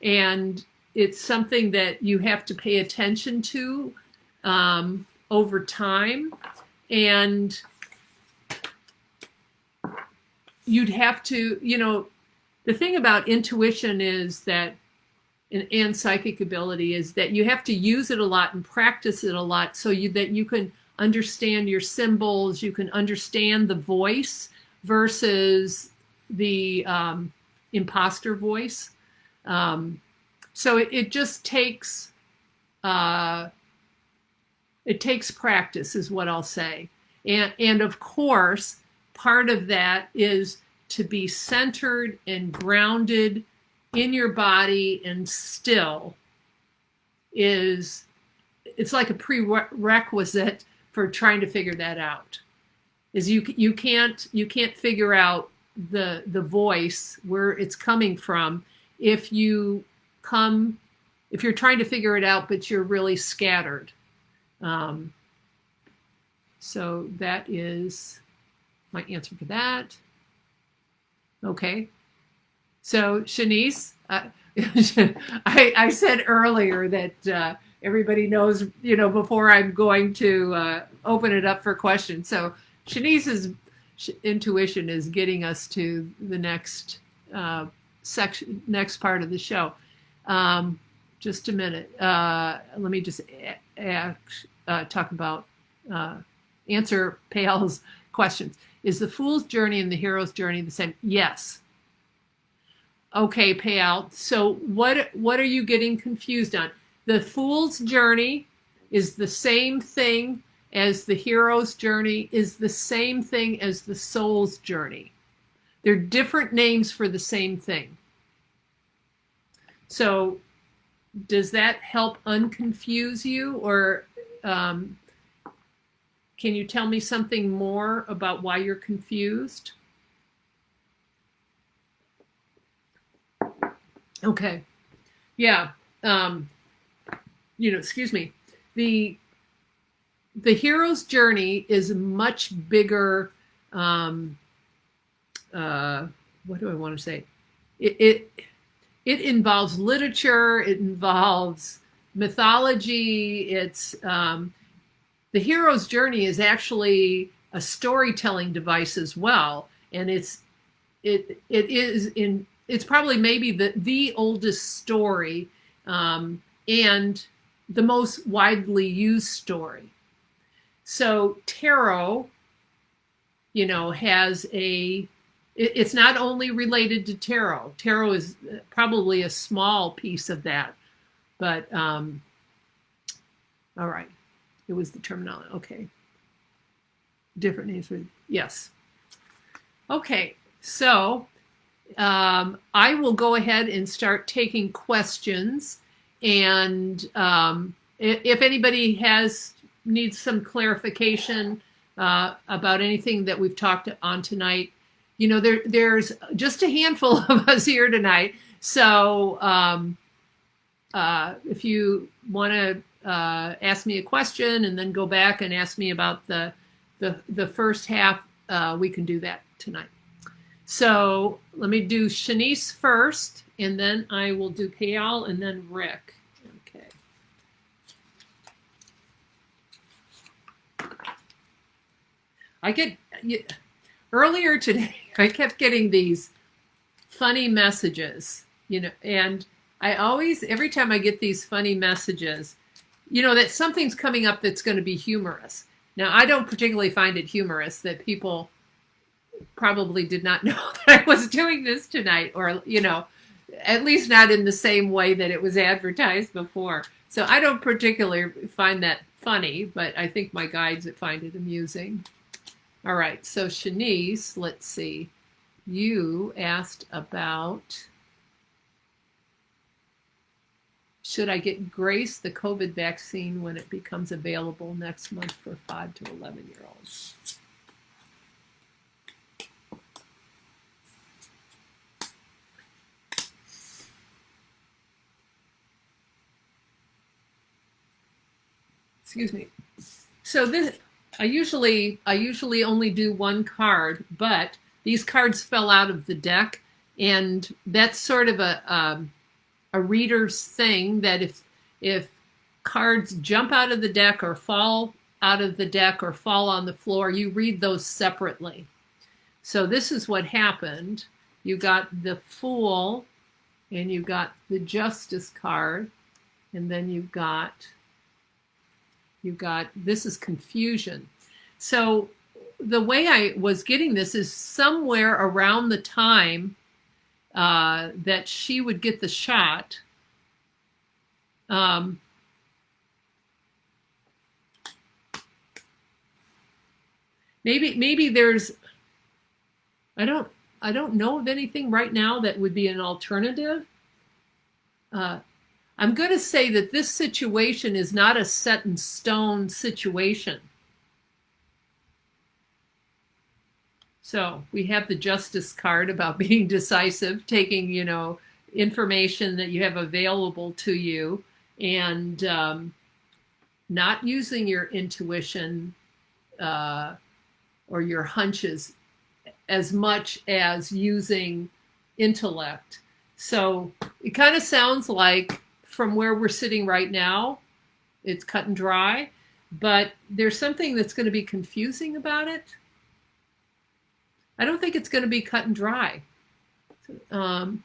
and it's something that you have to pay attention to over time. And you'd have to, you know, the thing about intuition is that, and psychic ability, is that you have to use it a lot and practice it a lot so that you can understand your symbols, you can understand the voice versus the imposter voice. So it just takes practice, is what I'll say. And of course, part of that is to be centered and grounded in your body and still. It's like a prerequisite for trying to figure that out. Is you can't figure out the voice, where it's coming from, if you're trying to figure it out but you're really scattered. So that is my answer for that. Okay. So Shanice, I said earlier that everybody knows, you know, before I'm going to open it up for questions. So Shanice's intuition is getting us to the next section, next part of the show. Just a minute. Let me just talk about, answer Payal's questions. Is the fool's journey and the hero's journey the same? Yes. Okay, Payal. So what are you getting confused on? The fool's journey is the same thing as the hero's journey, is the same thing as the soul's journey. They're different names for the same thing. So does that help unconfuse you, or can you tell me something more about why you're confused? Okay. Yeah. You know, excuse me. The hero's journey is a much bigger, what do I want to say? It involves literature, it involves mythology. It's the hero's journey is actually a storytelling device as well, and it's probably maybe the oldest story, and the most widely used story. So tarot, you know, it's not only related to tarot. Tarot is probably a small piece of that, but all right. It was the terminology. Okay. Different names for, yes. Okay. So I will go ahead and start taking questions. And if anybody needs some clarification about anything that we've talked on tonight, you know, there's just a handful of us here tonight. So if you want to ask me a question and then go back and ask me about the first half, we can do that tonight. So let me do Shanice first, and then I will do Payal and then Rick. Okay. Earlier today, I kept getting these funny messages, and I always, every time I get these funny messages, that something's coming up that's going to be humorous. Now, I don't particularly find it humorous that people probably did not know that I was doing this tonight, or, at least not in the same way that it was advertised before. So I don't particularly find that funny, but I think my guides find it amusing. All right, so Shanice, let's see. You asked about, should I get Grace the COVID vaccine when it becomes available next month for 5 to 11-year-olds? Excuse me. So this, I usually only do one card, but these cards fell out of the deck, and that's sort of a reader's thing, that if cards jump out of the deck or fall out of the deck or fall on the floor, you read those separately. So this is what happened. You got the Fool, and you got the Justice card, and then you got this is Confusion. So the way I was getting this is somewhere around the time that she would get the shot. Maybe there's, I don't know of anything right now that would be an alternative. I'm going to say that this situation is not a set in stone situation. So we have the Justice card about being decisive, taking, information that you have available to you, and not using your intuition or your hunches as much as using intellect. So it kind of sounds like, from where we're sitting right now, it's cut and dry, but there's something that's going to be confusing about it. I don't think it's going to be cut and dry when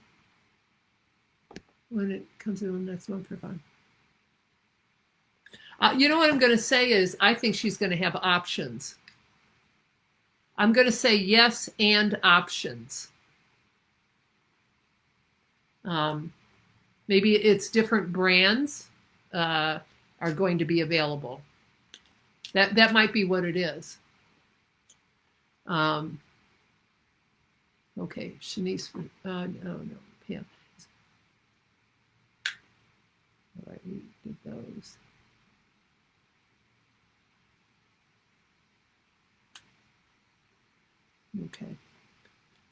it comes in the next month or fun. You know what I'm going to say is, I think she's going to have options. I'm going to say yes and options. Maybe it's different brands are going to be available. That might be what it is. Okay, Shanice, no, Pam. All right, we did those. Okay,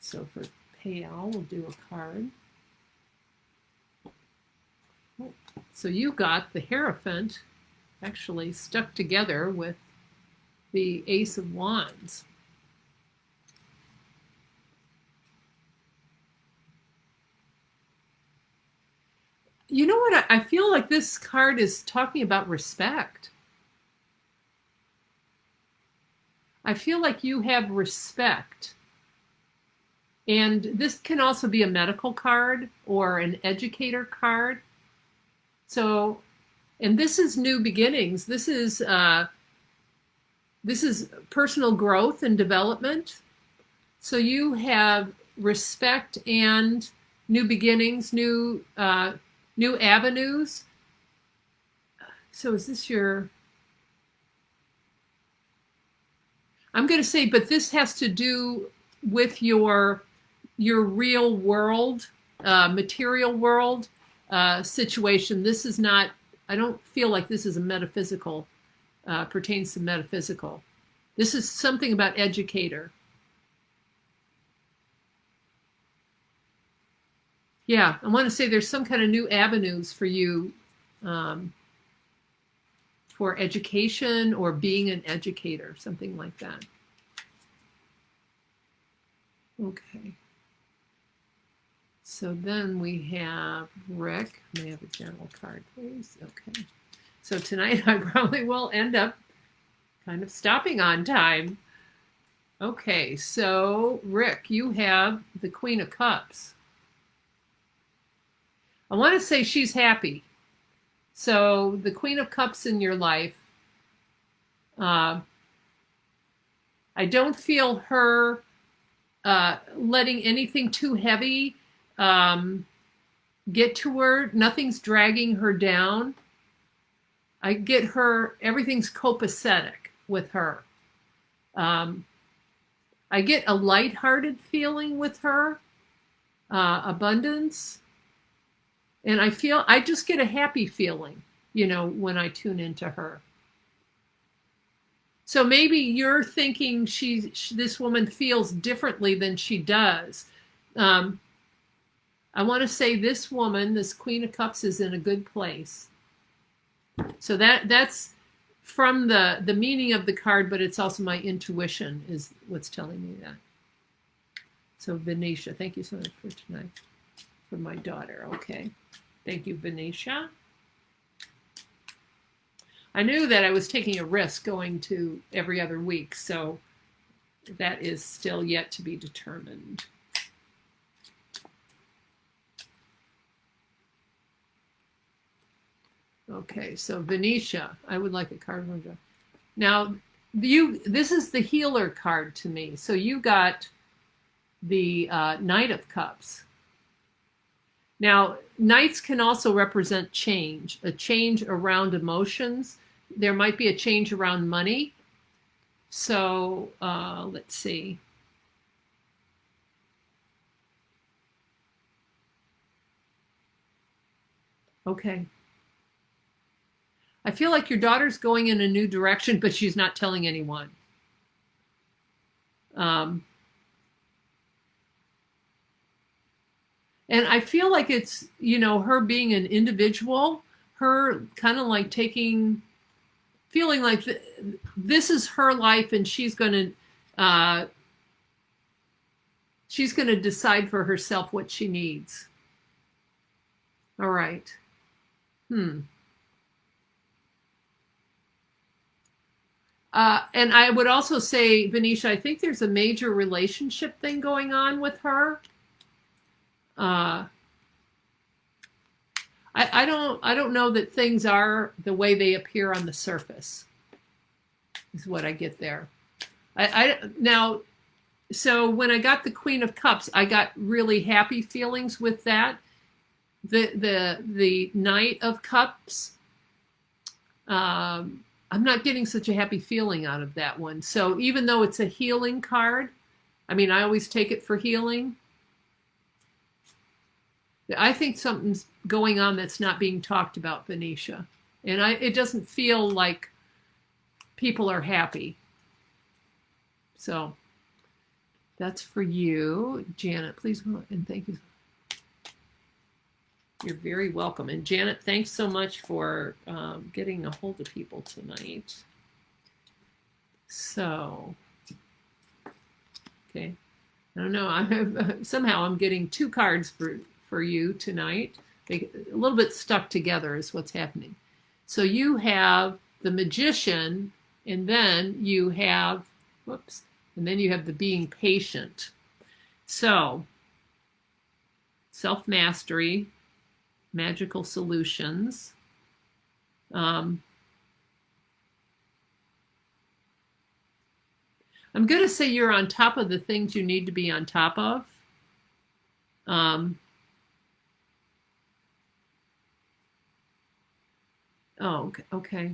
so for Payal, we'll do a card. So you got the Hierophant actually stuck together with the Ace of Wands. You know what? I feel like this card is talking about respect. I feel like you have respect. And this can also be a medical card or an educator card. So, and this is new beginnings. This is personal growth and development. So you have respect and new beginnings, new avenues. So is this your, I'm going to say, but this has to do with your real world, material world situation. This is not, I don't feel like this is a metaphysical, pertains to metaphysical. This is something about educator. Yeah, I want to say there's some kind of new avenues for you for education or being an educator, something like that. Okay. So then we have Rick. May I have a general card, please? Okay. So tonight I probably will end up kind of stopping on time. Okay, so Rick, you have the Queen of Cups. I want to say she's happy. So the Queen of Cups in your life, I don't feel her letting anything too heavy get to her. Nothing's dragging her down. I get her, everything's copacetic with her. I get a lighthearted feeling with her, abundance. And I just get a happy feeling, when I tune into her. So maybe you're thinking this woman feels differently than she does. I want to say this woman, this Queen of Cups, is in a good place. So that's from the meaning of the card, but it's also my intuition is what's telling me that. So Venetia, thank you so much for tonight. For my daughter, okay. Thank you, Venetia. I knew that I was taking a risk going to every other week, so that is still yet to be determined. Okay, so Venetia, I would like a card from you. Now, this is the healer card to me. So you got the Knight of Cups. Now, Knights can also represent change, a change around emotions. There might be a change around money. So let's see. Okay. I feel like your daughter's going in a new direction, but she's not telling anyone. And I feel like it's, her being an individual, her kind of like feeling like this is her life and she's going to decide for herself what she needs. All right. And I would also say, Venetia, I think there's a major relationship thing going on with her. I don't know that things are the way they appear on the surface, is what I get there. Now, so when I got the Queen of Cups, I got really happy feelings with that. The Knight of Cups, I'm not getting such a happy feeling out of that one. So even though it's a healing card, I always take it for healing. I think something's going on that's not being talked about, Venetia. And it doesn't feel like people are happy. So that's for you. Janet, please go and thank you. You're very welcome. And Janet, thanks so much for getting a hold of people tonight. So, okay. I don't know. Somehow I'm getting two cards for you tonight. A little bit stuck together is what's happening. So you have the Magician, and then you have, and then you have the being patient. So, self-mastery, magical solutions. I'm going to say you're on top of the things you need to be on top of. Oh, okay.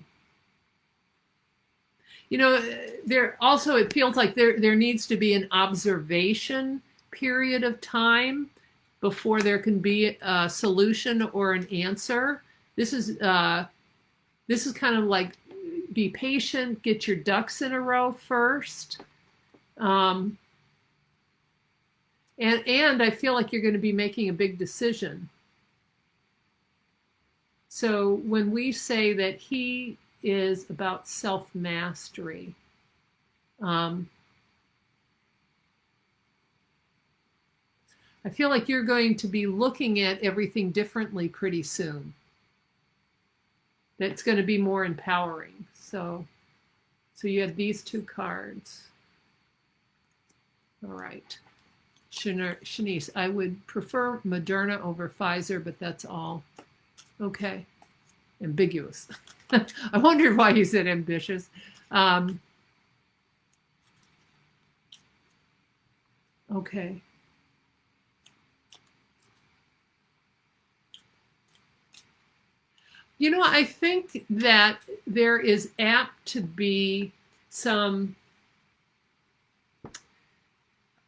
There also, it feels like there needs to be an observation period of time before there can be a solution or an answer. This is kind of like, be patient, get your ducks in a row first. And I feel like you're going to be making a big decision. So when we say that he is about self-mastery, I feel like you're going to be looking at everything differently pretty soon. That's going to be more empowering. So you have these two cards. All right. Shanice, I would prefer Moderna over Pfizer, but that's all. Okay. Ambiguous. I wondered why you said ambitious. Okay. You know, I think that there is apt to be some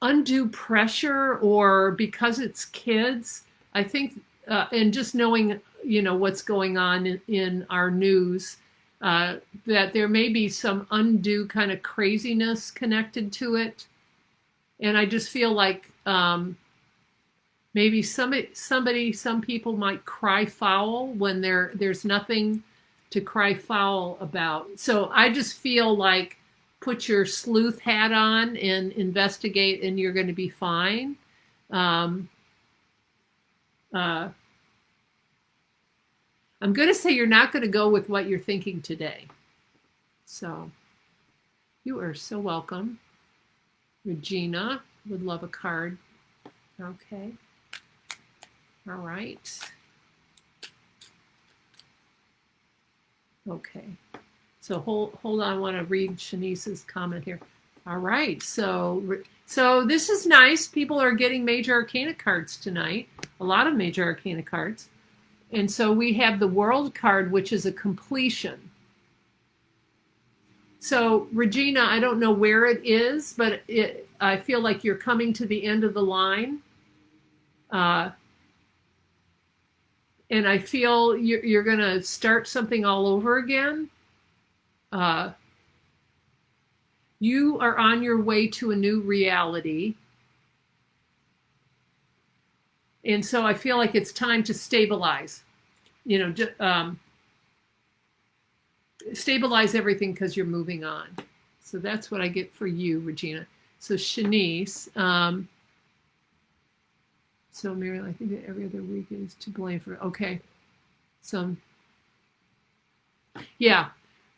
undue pressure, or because it's kids, I think, and just knowing, what's going on in our news, that there may be some undue kind of craziness connected to it. And I just feel like maybe some people might cry foul when there's nothing to cry foul about. So I just feel like put your sleuth hat on and investigate, and you're going to be fine. I'm going to say you're not going to go with what you're thinking today. So you are so welcome. Regina would love a card. Okay. All right. Okay. So hold on. I want to read Shanice's comment here. All right. So this is nice. People are getting Major Arcana cards tonight. A lot of Major Arcana cards. And so we have the World card, which is a completion. So Regina, I don't know where it is, but I feel like you're coming to the end of the line. And I feel you're going to start something all over again. You are on your way to a new reality. And so I feel like it's time to stabilize, stabilize everything because you're moving on. So that's what I get for you, Regina. So Shanice, so MaryLee, I think that every other week is to blame for, okay. So, yeah.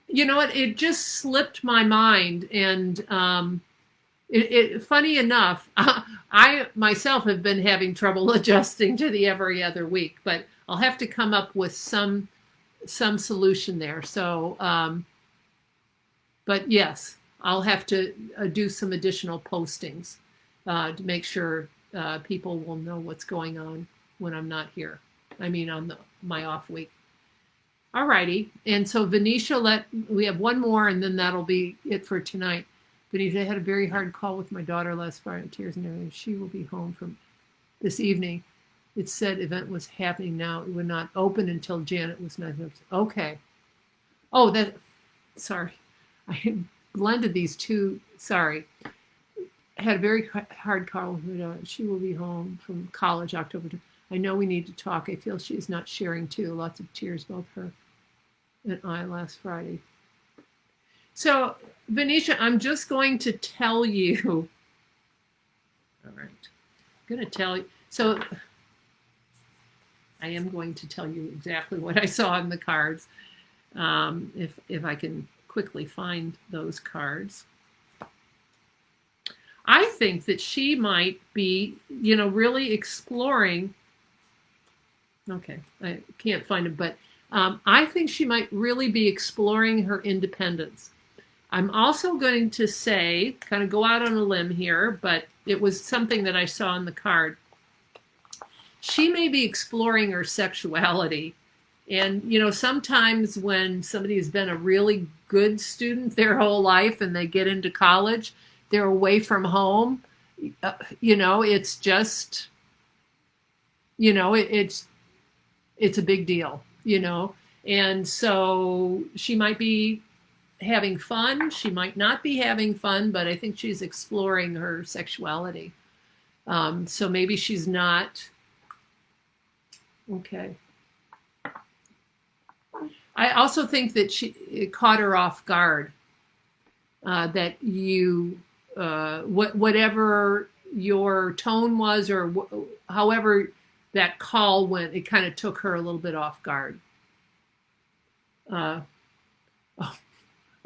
You know what? It just slipped my mind. And funny enough, I myself have been having trouble adjusting to the every other week, but I'll have to come up with some solution there. So, but yes, I'll have to do some additional postings to make sure people will know what's going on when I'm not here. I mean, on my off week. All righty. And so Venetia, we have one more, and then that'll be it for tonight. Venetia, I had a very hard call with my daughter last Friday, tears and everything. She will be home from this evening. It said event was happening now. It would not open until Janet was not here. Okay. Oh, sorry. I blended these two. Sorry. I had a very hard call with my daughter. She will be home from college October 2. I know we need to talk. I feel she's not sharing too. Lots of tears, both her and I last Friday. So, Venetia, I'm just going to tell you. All right. I'm going to tell you. So, I am going to tell you exactly what I saw in the cards, if I can quickly find those cards. I think that she might be, really exploring. Okay, I can't find it, but I think she might really be exploring her independence. I'm also going to say, kind of go out on a limb here, but it was something that I saw in the card. She may be exploring her sexuality. And, sometimes when somebody has been a really good student their whole life and they get into college, they're away from home. It's just, it's a big deal, And so she might be having fun. She might not be having fun, but I think she's exploring her sexuality. So maybe she's not. Okay. I also think that it caught her off guard. That you, whatever your tone was, or however that call went, it kind of took her a little bit off guard.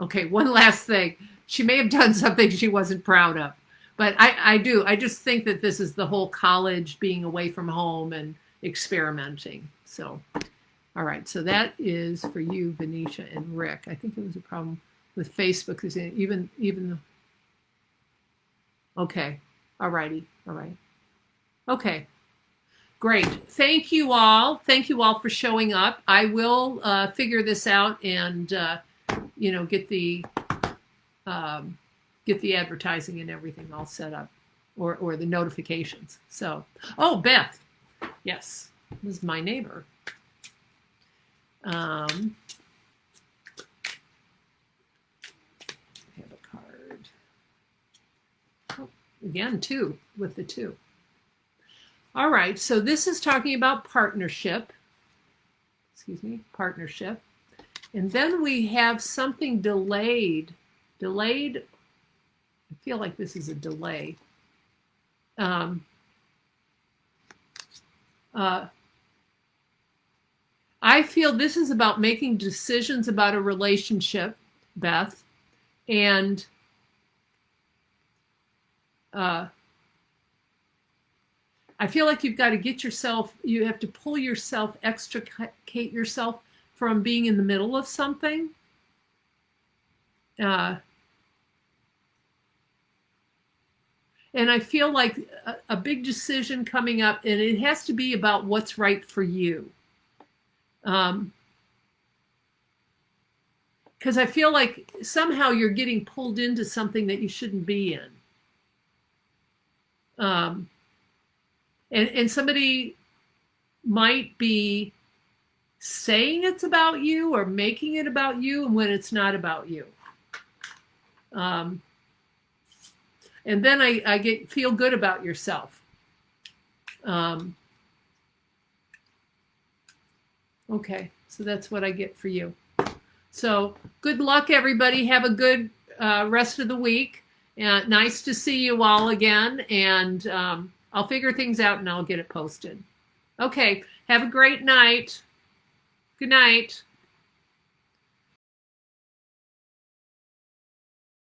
Okay, one last thing. She may have done something she wasn't proud of. But I just think that this is the whole college being away from home and experimenting. So, all right. So that is for you, Venetia and Rick. I think it was a problem with Facebook. Is even. Okay. All righty. All right. Okay. Great. Thank you all. Thank you all for showing up. I will figure this out and get the advertising and everything all set up, or the notifications. So, oh, Beth, yes, this is my neighbor. I have a card. Oh, again, 2 with the 2. All right, so this is talking about partnership. Excuse me, partnership. And then we have something delayed. Delayed, I feel like this is a delay. I feel this is about making decisions about a relationship, Beth, and I feel like you've got to you have to pull yourself, extricate yourself from being in the middle of something. And I feel like a big decision coming up, and it has to be about what's right for you. Because I feel like somehow you're getting pulled into something that you shouldn't be in. And somebody might be saying it's about you or making it about you, and when it's not about you. And then I feel good about yourself. Okay, so that's what I get for you. So good luck, everybody. Have a good rest of the week. Nice to see you all again. And I'll figure things out and I'll get it posted. Okay, have a great night. Good night.